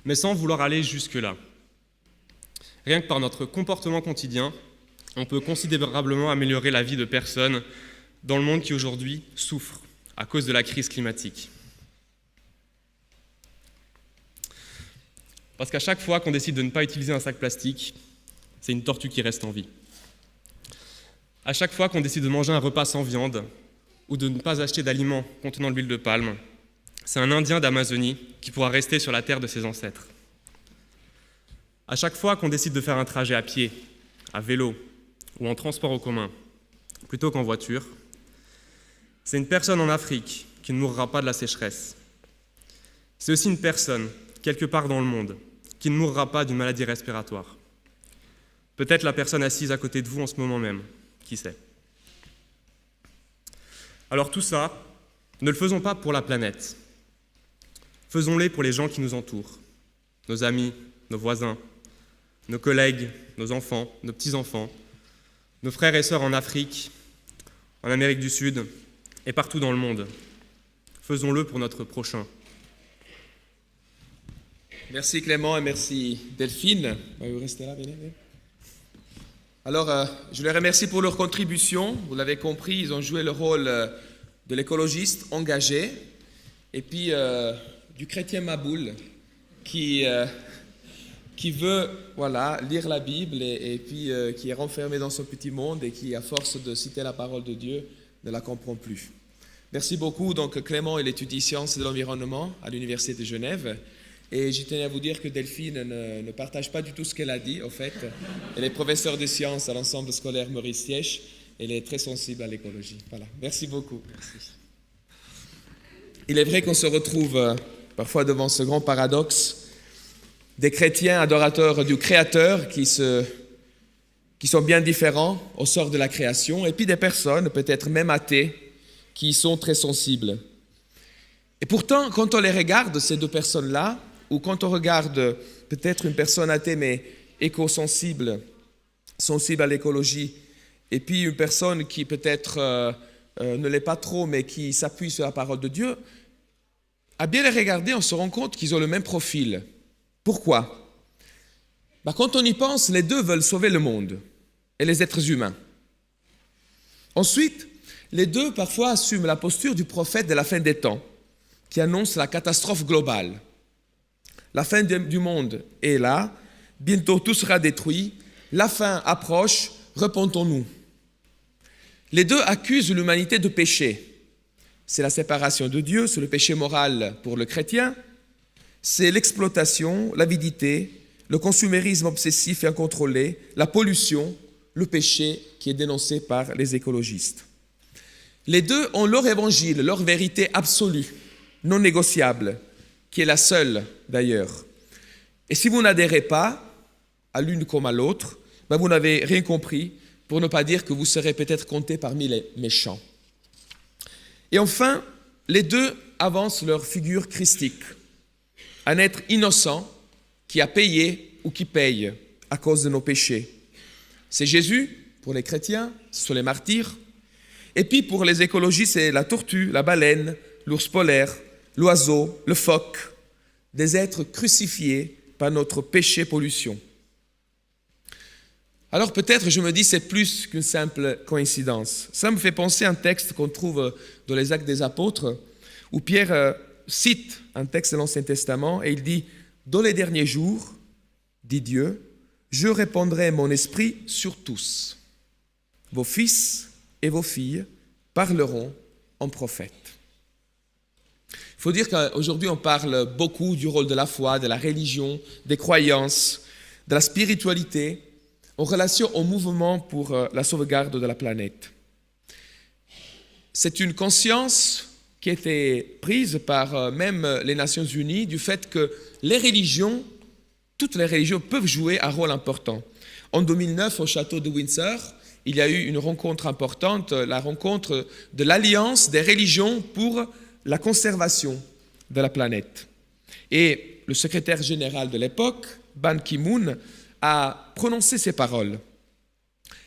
Mais sans vouloir aller jusque-là. Rien que par notre comportement quotidien, on peut considérablement améliorer la vie de personnes dans le monde qui aujourd'hui souffre à cause de la crise climatique. Parce qu'à chaque fois qu'on décide de ne pas utiliser un sac plastique, c'est une tortue qui reste en vie. À chaque fois qu'on décide de manger un repas sans viande ou de ne pas acheter d'aliments contenant de l'huile de palme, c'est un Indien d'Amazonie qui pourra rester sur la terre de ses ancêtres. À chaque fois qu'on décide de faire un trajet à pied, à vélo ou en transport en commun, plutôt qu'en voiture, c'est une personne en Afrique qui ne mourra pas de la sécheresse. C'est aussi une personne, quelque part dans le monde, qui ne mourra pas d'une maladie respiratoire. Peut-être la personne assise à côté de vous en ce moment même, qui sait. Alors tout ça, ne le faisons pas pour la planète. Faisons-les pour les gens qui nous entourent, nos amis, nos voisins, nos collègues, nos enfants, nos petits-enfants, nos frères et sœurs en Afrique, en Amérique du Sud et partout dans le monde. Faisons-le pour notre prochain. Merci Clément et merci Delphine. Vous restez là, venez. Alors, je les remercie pour leur contribution. Vous l'avez compris, ils ont joué le rôle de l'écologiste engagé et puis du chrétien maboule qui veut lire la Bible et puis qui est renfermé dans son petit monde et qui, à force de citer la parole de Dieu, ne la comprend plus. Merci beaucoup. Donc, Clément, il étudie sciences de l'environnement à l'Université de Genève. Et je tenais à vous dire que Delphine ne partage pas du tout ce qu'elle a dit, en fait. Elle est professeure de sciences à l'ensemble scolaire Maurice Siège. Elle est très sensible à l'écologie. Voilà. Merci beaucoup. Merci. Il est vrai qu'on se retrouve parfois devant ce grand paradoxe des chrétiens adorateurs du Créateur qui sont bien différents au sort de la création, et puis des personnes, peut-être même athées, qui sont très sensibles. Et pourtant, quand on les regarde, ces deux personnes-là, ou quand on regarde peut-être une personne athée mais éco-sensible, sensible à l'écologie, et puis une personne qui peut-être ne l'est pas trop mais qui s'appuie sur la parole de Dieu, à bien les regarder, on se rend compte qu'ils ont le même profil. Pourquoi ? Quand on y pense, les deux veulent sauver le monde et les êtres humains. Ensuite, les deux parfois assument la posture du prophète de la fin des temps, qui annonce la catastrophe globale. La fin du monde est là, bientôt tout sera détruit, la fin approche, repentons-nous. Les deux accusent l'humanité de péché. C'est la séparation de Dieu, c'est le péché moral pour le chrétien, c'est l'exploitation, l'avidité, le consumérisme obsessif et incontrôlé, la pollution, le péché qui est dénoncé par les écologistes. Les deux ont leur évangile, leur vérité absolue, non négociable, qui est la seule d'ailleurs. Et si vous n'adhérez pas à l'une comme à l'autre, vous n'avez rien compris, pour ne pas dire que vous serez peut-être compté parmi les méchants. Et enfin, les deux avancent leur figure christique, un être innocent qui a payé ou qui paye à cause de nos péchés. C'est Jésus pour les chrétiens, ce sont les martyrs, et puis pour les écologistes, c'est la tortue, la baleine, l'ours polaire, l'oiseau, le phoque, des êtres crucifiés par notre péché pollution. Alors peut-être, je me dis, c'est plus qu'une simple coïncidence. Ça me fait penser à un texte qu'on trouve dans les Actes des Apôtres, où Pierre cite un texte de l'Ancien Testament et il dit « Dans les derniers jours, dit Dieu, je répandrai mon esprit sur tous. Vos fils et vos filles parleront en prophètes. » Il faut dire qu'aujourd'hui, on parle beaucoup du rôle de la foi, de la religion, des croyances, de la spiritualité, en relation au mouvement pour la sauvegarde de la planète. C'est une conscience qui a été prise par même les Nations Unies du fait que les religions, toutes les religions peuvent jouer un rôle important. En 2009, au château de Windsor, il y a eu une rencontre importante, la rencontre de l'Alliance des religions pour la conservation de la planète. Et le secrétaire général de l'époque, Ban Ki-moon, a prononcé ces paroles.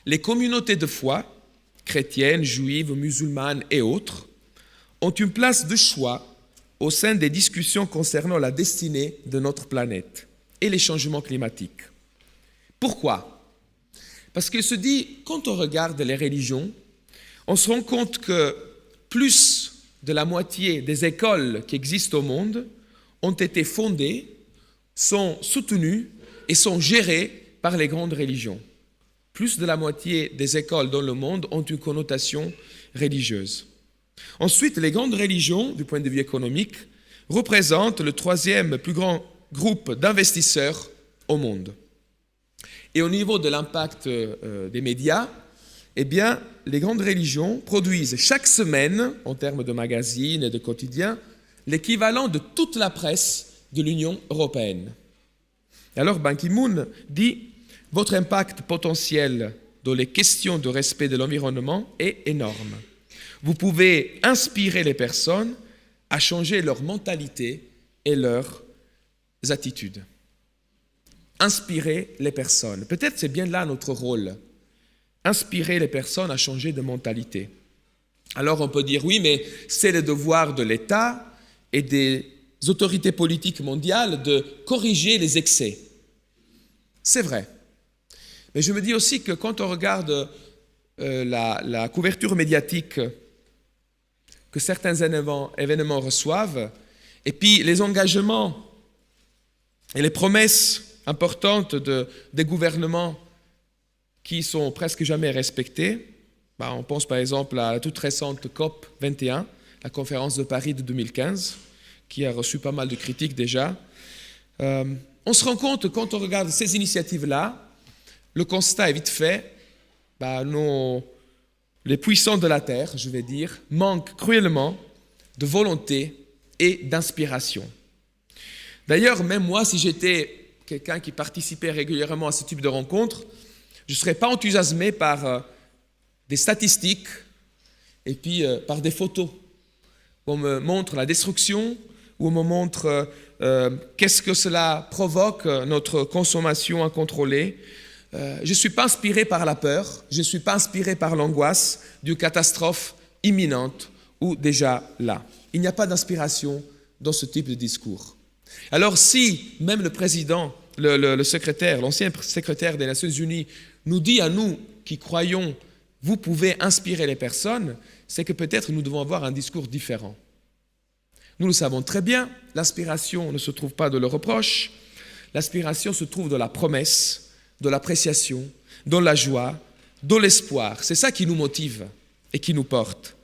les communautés de foi, chrétiennes, juives, musulmanes et autres, ont une place de choix au sein des discussions concernant la destinée de notre planète et les changements climatiques. Pourquoi ? Parce qu'il se dit, quand on regarde les religions, on se rend compte que plus de la moitié des écoles qui existent au monde ont été fondées, sont soutenues et sont gérées par les grandes religions. Plus de la moitié des écoles dans le monde ont une connotation religieuse. Ensuite, les grandes religions, du point de vue économique, représentent le 3e plus grand groupe d'investisseurs au monde. Et au niveau de l'impact des médias, eh bien, les grandes religions produisent chaque semaine, en termes de magazines et de quotidiens, l'équivalent de toute la presse de l'Union européenne. Et alors, Ban Ki-moon dit « Votre impact potentiel dans les questions de respect de l'environnement est énorme. Vous pouvez inspirer les personnes à changer leur mentalité et leurs attitudes. » Inspirer les personnes. Peut-être c'est bien là notre rôle. Inspirer les personnes à changer de mentalité. Alors on peut dire oui, mais c'est le devoir de l'État et des autorités politiques mondiales de corriger les excès. C'est vrai. Mais je me dis aussi que quand on regarde la couverture médiatique que certains événements reçoivent, et puis les engagements et les promesses importantes des gouvernements qui sont presque jamais respectées, on pense par exemple à la toute récente COP 21, la conférence de Paris de 2015, qui a reçu pas mal de critiques déjà. On se rend compte, quand on regarde ces initiatives-là, le constat est vite fait, les puissants de la Terre, je vais dire, manquent cruellement de volonté et d'inspiration. D'ailleurs, même moi, si j'étais quelqu'un qui participait régulièrement à ce type de rencontres, je ne serais pas enthousiasmé par des statistiques et puis par des photos. On me montre la destruction, ou on me montre qu'est-ce que cela provoque, notre consommation incontrôlée. Je ne suis pas inspiré par la peur, je ne suis pas inspiré par l'angoisse d'une catastrophe imminente ou déjà là. Il n'y a pas d'inspiration dans ce type de discours. Alors si même le président, le secrétaire, l'ancien secrétaire des Nations Unies nous dit à nous qui croyons vous pouvez inspirer les personnes, c'est que peut-être nous devons avoir un discours différent. Nous le savons très bien, l'inspiration ne se trouve pas dans le reproche, l'inspiration se trouve dans la promesse, dans l'appréciation, dans la joie, dans l'espoir. C'est ça qui nous motive et qui nous porte.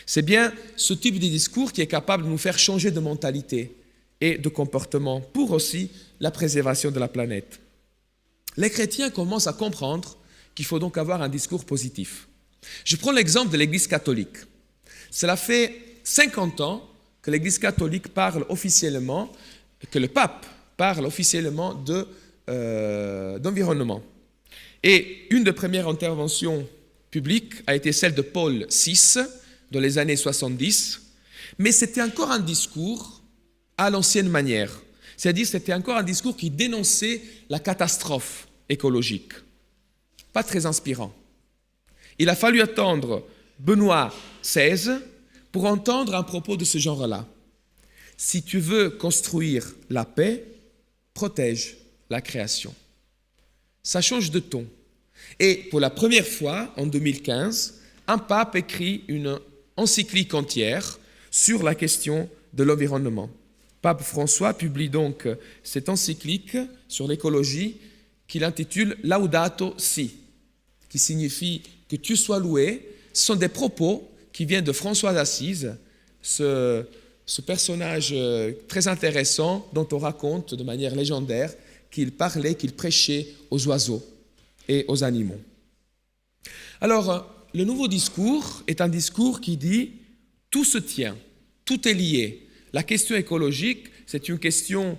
C'est bien ce type de discours qui est capable de nous faire changer de mentalité et de comportement pour aussi la préservation de la planète. Les chrétiens commencent à comprendre qu'il faut donc avoir un discours positif. Je prends l'exemple de l'Église catholique. Cela fait 50 ans que l'Église catholique parle officiellement, que le pape parle officiellement d'environnement. Et une des premières interventions publiques a été celle de Paul VI dans les années 70, mais c'était encore un discours à l'ancienne manière. C'est-à-dire c'était encore un discours qui dénonçait la catastrophe écologique. Pas très inspirant. Il a fallu attendre Benoît XVI pour entendre un propos de ce genre-là. Si tu veux construire la paix, protège la création. Ça change de ton. Et pour la première fois, en 2015, un pape écrit une encyclique entière sur la question de l'environnement. Pape François publie donc cette encyclique sur l'écologie qu'il intitule Laudato Si, qui signifie que tu sois loué. Ce sont des propos qui viennent de François d'Assise, ce personnage très intéressant dont on raconte de manière légendaire qu'il parlait, qu'il prêchait aux oiseaux et aux animaux. Alors, le nouveau discours est un discours qui dit « tout se tient, tout est lié ». La question écologique, c'est une question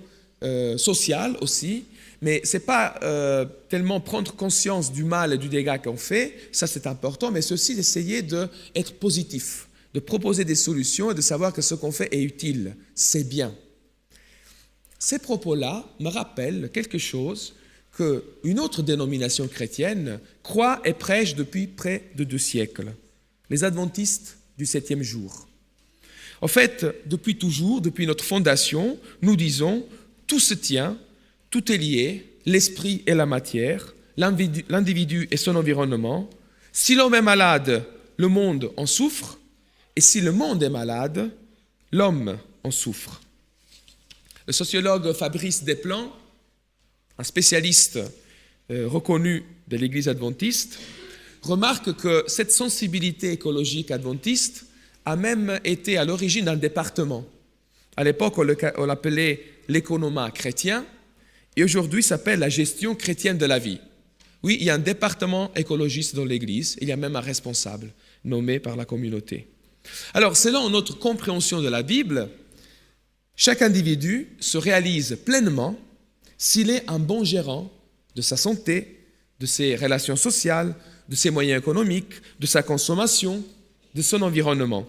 sociale aussi, mais ce n'est pas tellement prendre conscience du mal et du dégât qu'on fait, ça c'est important, mais c'est aussi d'essayer d'être positif, de proposer des solutions et de savoir que ce qu'on fait est utile, c'est bien. Ces propos-là me rappellent quelque chose qu'une autre dénomination chrétienne croit et prêche depuis près de 2 siècles, les adventistes du 7e jour. En fait, depuis toujours, depuis notre fondation, nous disons « tout se tient, tout est lié, l'esprit et la matière, l'individu et son environnement. Si l'homme est malade, le monde en souffre, et si le monde est malade, l'homme en souffre. » Le sociologue Fabrice Desplan, un spécialiste reconnu de l'Église adventiste, remarque que cette sensibilité écologique adventiste a même été à l'origine d'un département. À l'époque, on l'appelait l'économat chrétien, et aujourd'hui s'appelle la gestion chrétienne de la vie. Oui, il y a un département écologiste dans l'Église, il y a même un responsable nommé par la communauté. Alors, selon notre compréhension de la Bible, chaque individu se réalise pleinement s'il est un bon gérant de sa santé, de ses relations sociales, de ses moyens économiques, de sa consommation, de son environnement.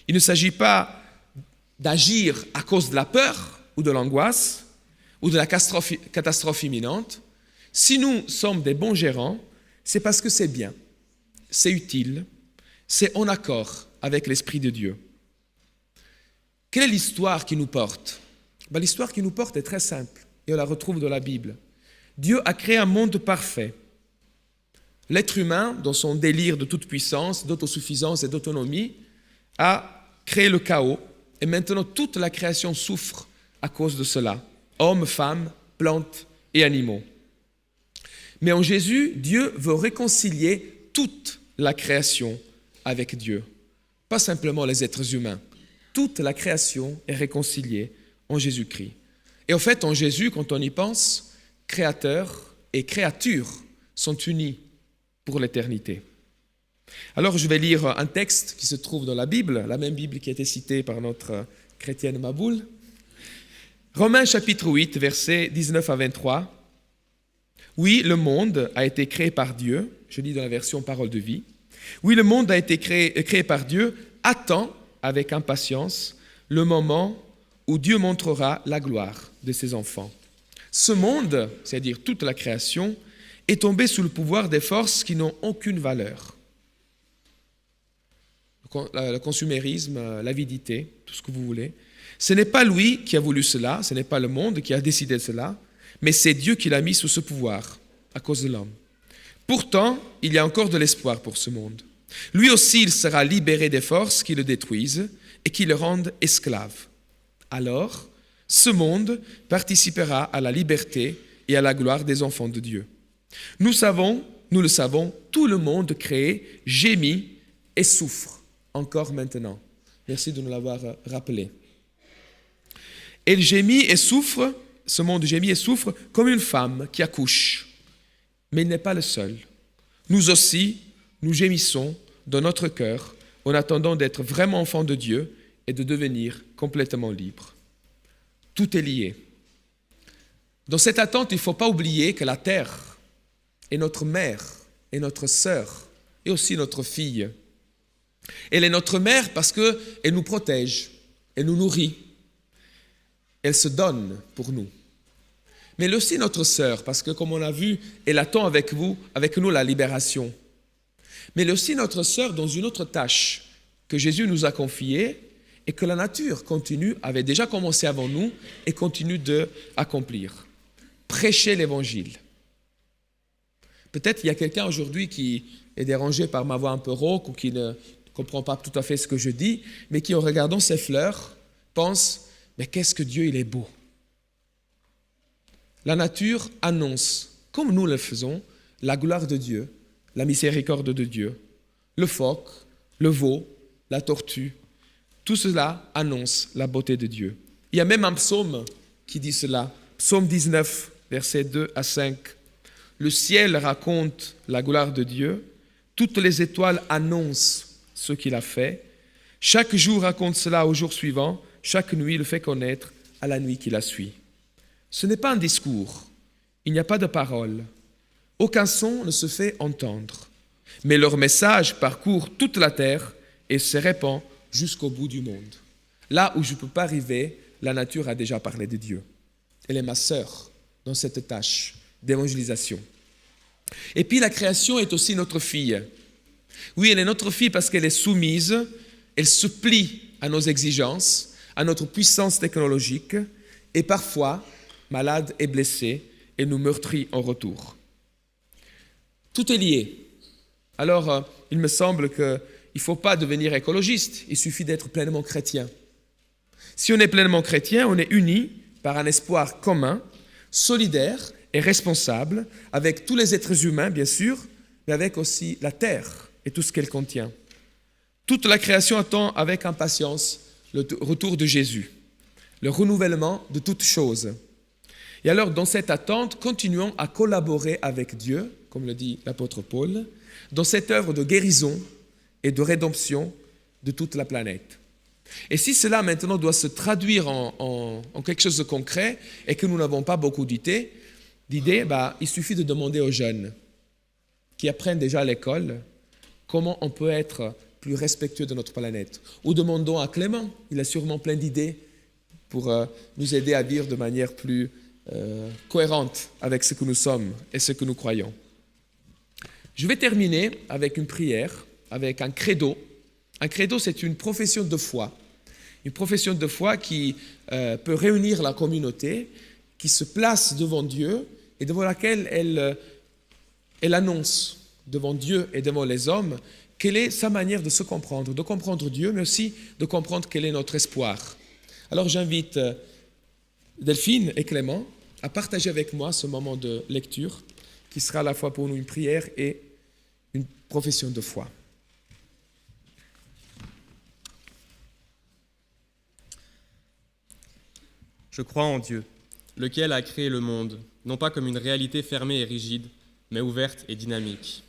Il ne s'agit pas d'agir à cause de la peur ou de l'angoisse ou de la catastrophe imminente. Si nous sommes des bons gérants, c'est parce que c'est bien, c'est utile, c'est en accord avec l'Esprit de Dieu. Quelle est l'histoire qui nous porte? L'histoire qui nous porte est très simple et on la retrouve dans la Bible. Dieu a créé un monde parfait. L'être humain, dans son délire de toute puissance, d'autosuffisance et d'autonomie, a créé le chaos et maintenant toute la création souffre à cause de cela. Hommes, femmes, plantes et animaux. Mais en Jésus, Dieu veut réconcilier toute la création avec Dieu, pas simplement les êtres humains. Toute la création est réconciliée en Jésus-Christ. Et en fait, en Jésus, quand on y pense, créateur et créature sont unis pour l'éternité. Alors, je vais lire un texte qui se trouve dans la Bible, la même Bible qui a été citée par notre chrétienne Maboul. Romains chapitre 8, versets 19 à 23. Oui, le monde a été créé par Dieu. Je lis dans la version Parole de vie. Oui, le monde a été créé par Dieu. Attend avec impatience le moment où Dieu montrera la gloire de ses enfants. Ce monde, c'est-à-dire toute la création, est tombé sous le pouvoir des forces qui n'ont aucune valeur. Le consumérisme, l'avidité, tout ce que vous voulez. Ce n'est pas lui qui a voulu cela, ce n'est pas le monde qui a décidé de cela, mais c'est Dieu qui l'a mis sous ce pouvoir à cause de l'homme. Pourtant, il y a encore de l'espoir pour ce monde. Lui aussi, il sera libéré des forces qui le détruisent et qui le rendent esclave. Alors, ce monde participera à la liberté et à la gloire des enfants de Dieu. Nous le savons, tout le monde créé gémit et souffre encore maintenant. Merci de nous l'avoir rappelé. Et il gémit et souffre, ce monde gémit et souffre comme une femme qui accouche. Mais il n'est pas le seul. Nous aussi, nous gémissons dans notre cœur en attendant d'être vraiment enfants de Dieu et de devenir complètement libres. Tout est lié. Dans cette attente, il ne faut pas oublier que la terre est notre mère et notre sœur et aussi notre fille. Elle est notre mère parce qu'elle nous protège, elle nous nourrit, elle se donne pour nous. Mais elle est aussi notre sœur parce que, comme on a vu, elle attend avec nous la libération. Mais elle est aussi notre sœur dans une autre tâche que Jésus nous a confiée et que la nature avait déjà commencé avant nous et continue d'accomplir. Prêcher l'évangile. Peut-être il y a quelqu'un aujourd'hui qui est dérangé par ma voix un peu rauque ou qui ne comprend pas tout à fait ce que je dis, mais qui en regardant ces fleurs pense « mais qu'est-ce que Dieu il est beau !» La nature annonce, comme nous le faisons, la gloire de Dieu, la miséricorde de Dieu. Le phoque, le veau, la tortue, tout cela annonce la beauté de Dieu. Il y a même un psaume qui dit cela, psaume 19, versets 2 à 5. Le ciel raconte la gloire de Dieu, toutes les étoiles annoncent ce qu'il a fait. Chaque jour raconte cela au jour suivant, chaque nuit le fait connaître à la nuit qui la suit. Ce n'est pas un discours, il n'y a pas de parole, aucun son ne se fait entendre, mais leur message parcourt toute la terre et se répand jusqu'au bout du monde. Là où je ne peux pas arriver, la nature a déjà parlé de Dieu. Elle est ma sœur dans cette tâche d'évangélisation. Et puis la création est aussi notre fille. Oui, elle est notre fille parce qu'elle est soumise, elle se plie à nos exigences, à notre puissance technologique, et parfois, malade et blessée, elle nous meurtrit en retour. Tout est lié. Alors, il me semble qu'il ne faut pas devenir écologiste, il suffit d'être pleinement chrétien. Si on est pleinement chrétien, on est unis par un espoir commun, solidaire et responsable, avec tous les êtres humains, bien sûr, mais avec aussi la terre et tout ce qu'elle contient. Toute la création attend avec impatience le retour de Jésus, le renouvellement de toutes choses. Et alors, dans cette attente, continuons à collaborer avec Dieu, comme le dit l'apôtre Paul, dans cette œuvre de guérison et de rédemption de toute la planète. Et si cela maintenant doit se traduire en quelque chose de concret et que nous n'avons pas beaucoup d'idées, il suffit de demander aux jeunes qui apprennent déjà à l'école comment on peut être plus respectueux de notre planète. Ou demandons à Clément, il a sûrement plein d'idées pour nous aider à vivre de manière plus cohérente avec ce que nous sommes et ce que nous croyons. Je vais terminer avec une prière, avec un credo. Un credo, c'est une profession de foi. Une profession de foi qui peut réunir la communauté, qui se place devant Dieu et devant laquelle elle annonce devant Dieu et devant les hommes quelle est sa manière de comprendre Dieu, mais aussi de comprendre quel est notre espoir. Alors j'invite Delphine et Clément à partager avec moi ce moment de lecture qui sera à la fois pour nous une prière et une profession de foi. Je crois en Dieu, lequel a créé le monde, non pas comme une réalité fermée et rigide, mais ouverte et dynamique.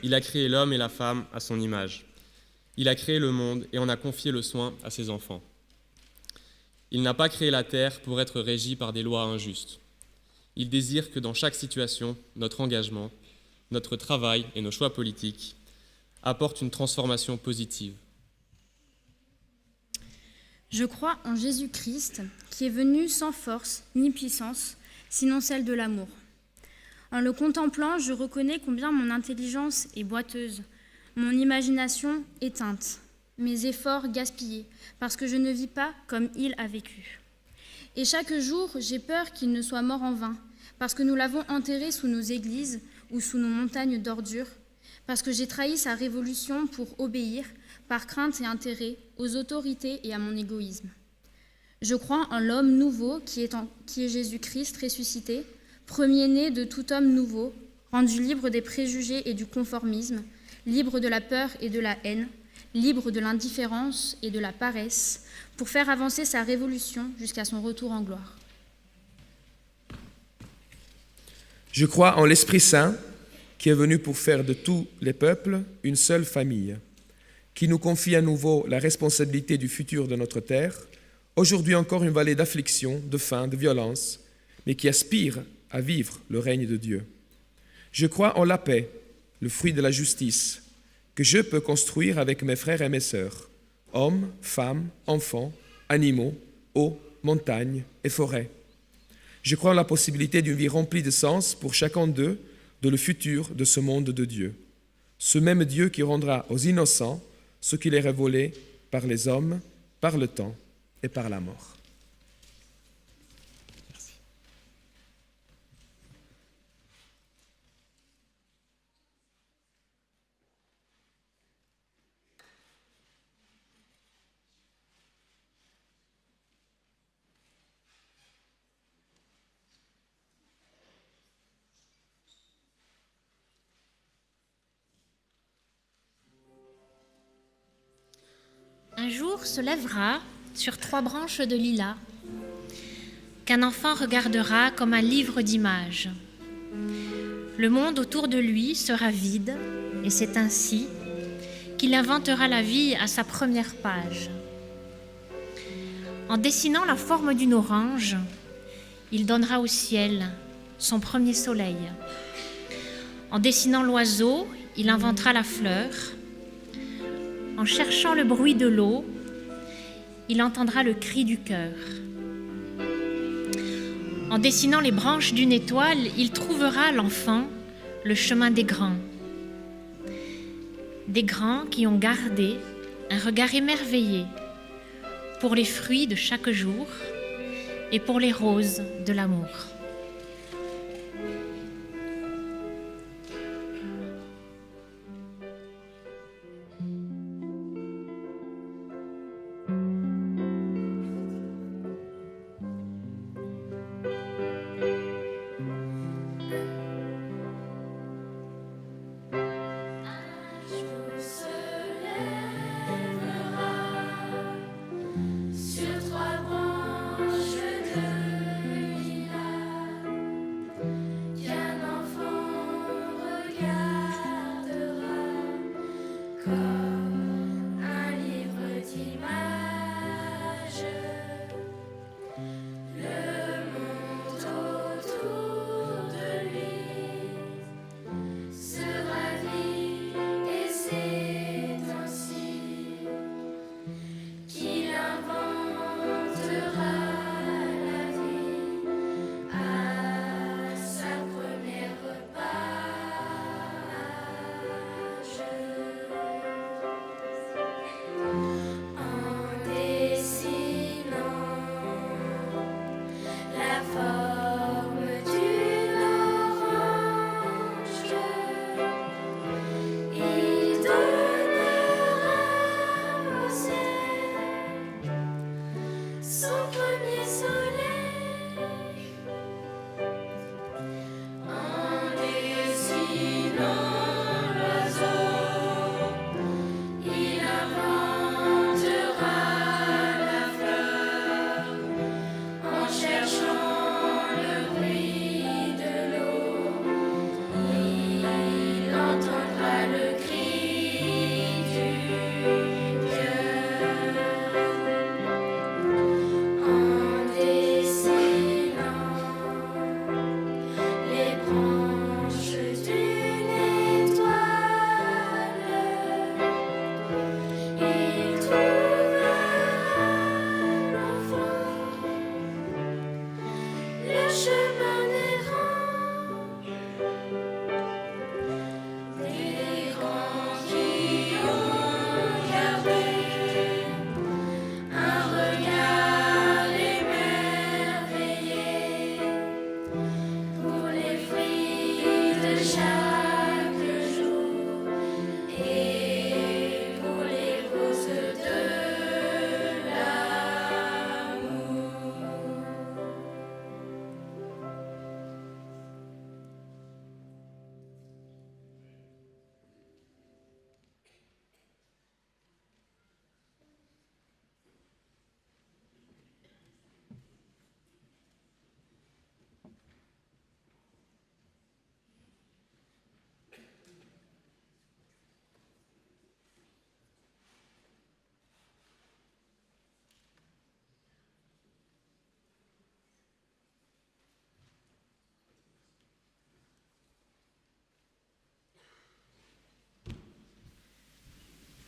Il a créé l'homme et la femme à son image. Il a créé le monde et en a confié le soin à ses enfants. Il n'a pas créé la terre pour être régi par des lois injustes. Il désire que dans chaque situation, notre engagement, notre travail et nos choix politiques apportent une transformation positive. Je crois en Jésus-Christ, qui est venu sans force ni puissance, sinon celle de l'amour. En le contemplant, je reconnais combien mon intelligence est boiteuse, mon imagination éteinte, mes efforts gaspillés, parce que je ne vis pas comme il a vécu. Et chaque jour, j'ai peur qu'il ne soit mort en vain, parce que nous l'avons enterré sous nos églises ou sous nos montagnes d'ordures, parce que j'ai trahi sa révolution pour obéir, par crainte et intérêt, aux autorités et à mon égoïsme. Je crois en l'homme nouveau qui est Jésus-Christ ressuscité, premier-né de tout homme nouveau, rendu libre des préjugés et du conformisme, libre de la peur et de la haine, libre de l'indifférence et de la paresse, pour faire avancer sa révolution jusqu'à son retour en gloire. Je crois en l'Esprit Saint qui est venu pour faire de tous les peuples une seule famille, qui nous confie à nouveau la responsabilité du futur de notre terre, aujourd'hui encore une vallée d'affliction, de faim, de violence, mais qui aspire à vivre le règne de Dieu. Je crois en la paix, le fruit de la justice, que je peux construire avec mes frères et mes sœurs, hommes, femmes, enfants, animaux, eaux, montagnes et forêts. Je crois en la possibilité d'une vie remplie de sens pour chacun d'eux, de le futur de ce monde de Dieu. Ce même Dieu qui rendra aux innocents ce qui leur est volé par les hommes, par le temps et par la mort. Merci. Un jour se lèvera sur 3 branches de lilas qu'un enfant regardera comme un livre d'images. Le monde autour de lui sera vide et c'est ainsi qu'il inventera la vie à sa première page. En dessinant la forme d'une orange, il donnera au ciel son premier soleil. En dessinant l'oiseau, il inventera la fleur. En cherchant le bruit de l'eau, il entendra le cri du cœur. En dessinant les branches d'une étoile, il trouvera l'enfant le chemin des grands. Des grands qui ont gardé un regard émerveillé pour les fruits de chaque jour et pour les roses de l'amour.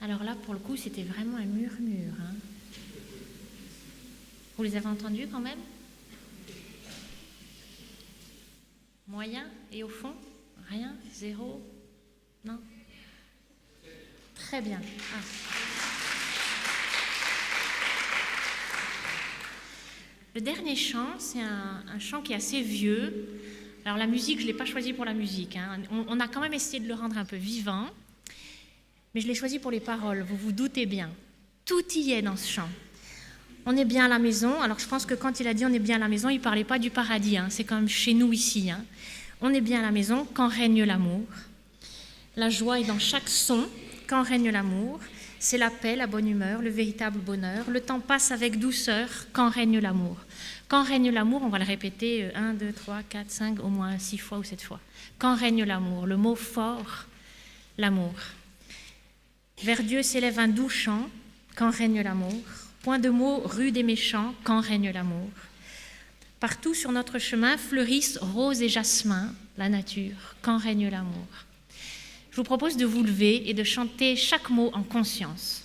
Alors là, pour le coup, c'était vraiment un murmure. Hein. Vous les avez entendus quand même? Moyen? Et au fond? Rien? Zéro? Non? Très bien. Ah. Le dernier chant, c'est un chant qui est assez vieux. Alors la musique, je ne l'ai pas choisi pour la musique. Hein. On a quand même essayé de le rendre un peu vivant. Mais je l'ai choisi pour les paroles, vous vous doutez bien. Tout y est dans ce chant. On est bien à la maison. Alors je pense que quand il a dit on est bien à la maison, il ne parlait pas du paradis. Hein. C'est quand même chez nous ici. Hein. On est bien à la maison quand règne l'amour. La joie est dans chaque son quand règne l'amour. C'est la paix, la bonne humeur, le véritable bonheur. Le temps passe avec douceur quand règne l'amour. Quand règne l'amour, on va le répéter 1, 2, 3, 4, 5, au moins 6 fois ou 7 fois. Quand règne l'amour, le mot fort, l'amour. Vers Dieu s'élève un doux chant quand règne l'amour. Point de mots rudes et méchants quand règne l'amour. Partout sur notre chemin fleurissent roses et jasmins, la nature, quand règne l'amour. Je vous propose de vous lever et de chanter chaque mot en conscience.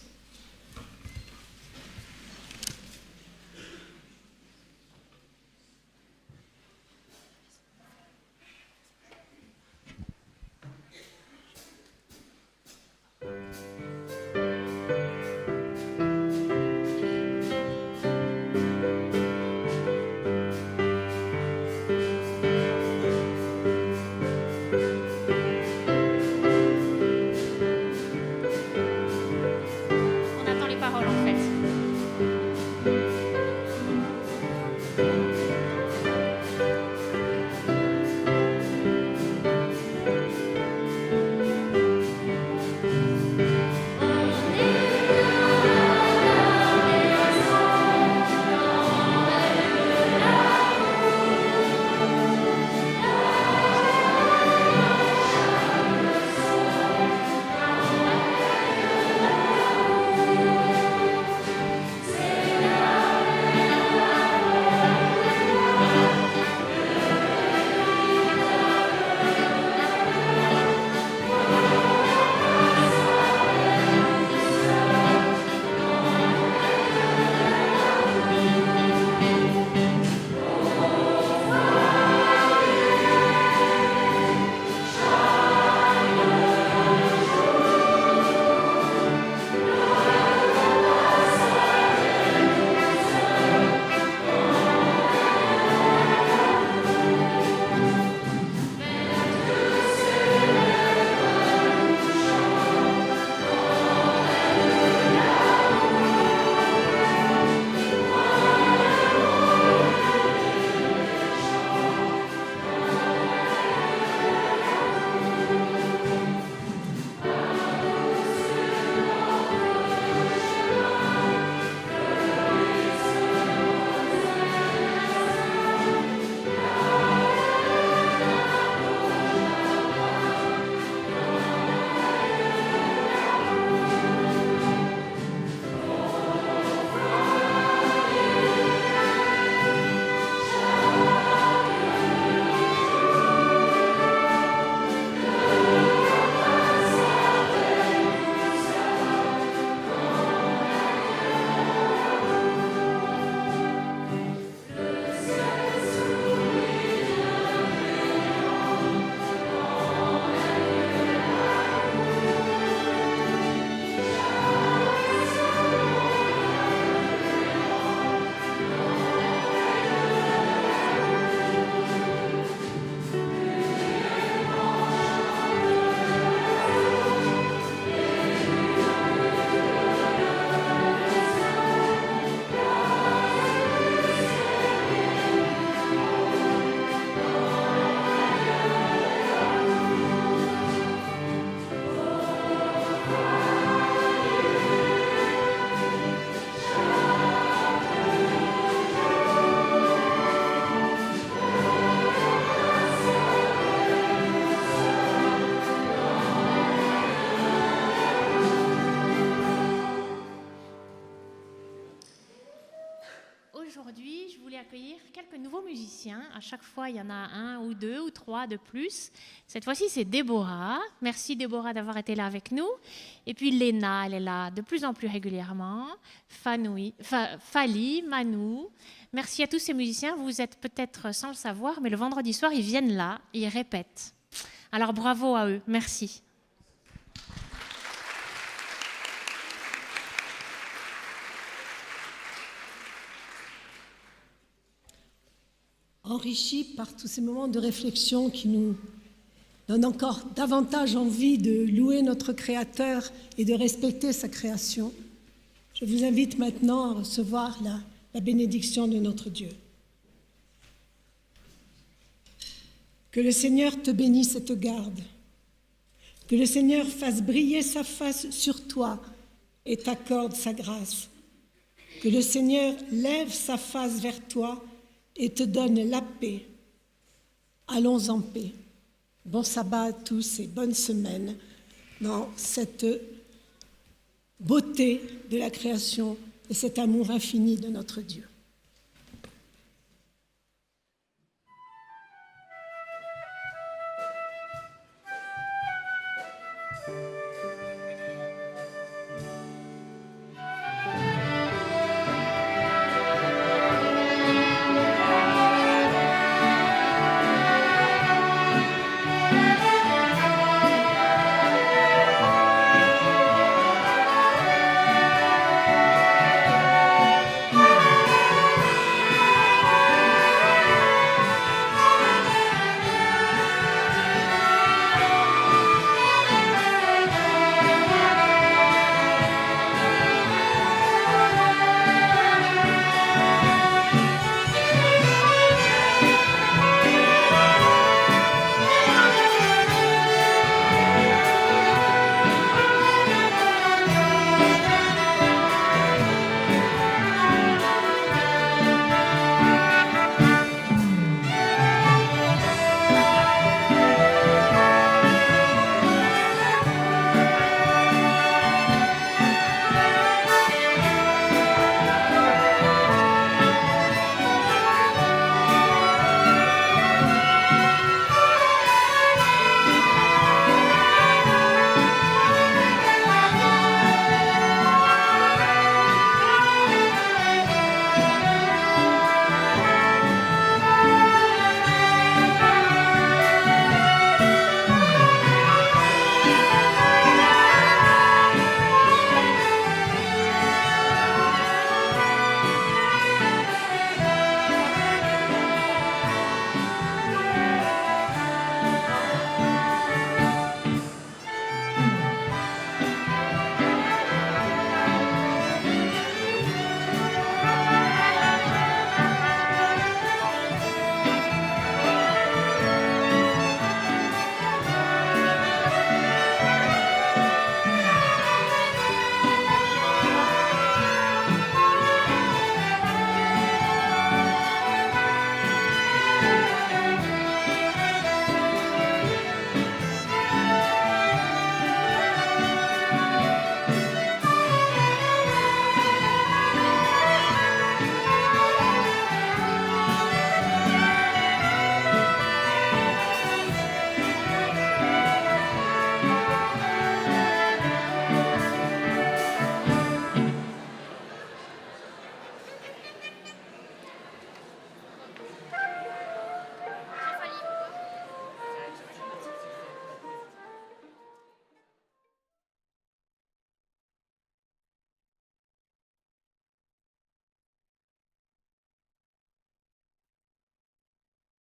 aujourd'hui, je voulais accueillir quelques nouveaux musiciens. À chaque fois, il y en a un ou deux ou trois de plus. Cette fois-ci, c'est Déborah. Merci Déborah d'avoir été là avec nous. Et puis Léna, elle est là de plus en plus régulièrement. Fali, Manu. Merci à tous ces musiciens. Vous êtes peut-être sans le savoir, mais le vendredi soir, ils viennent là et ils répètent. Alors bravo à eux. Merci. Enrichis par tous ces moments de réflexion qui nous donnent encore davantage envie de louer notre Créateur et de respecter sa création, je vous invite maintenant à recevoir la bénédiction de notre Dieu. Que le Seigneur te bénisse et te garde. Que le Seigneur fasse briller sa face sur toi et t'accorde sa grâce. Que le Seigneur lève sa face vers toi et te donne la paix. Allons en paix. Bon sabbat à tous et bonne semaine dans cette beauté de la création et cet amour infini de notre Dieu.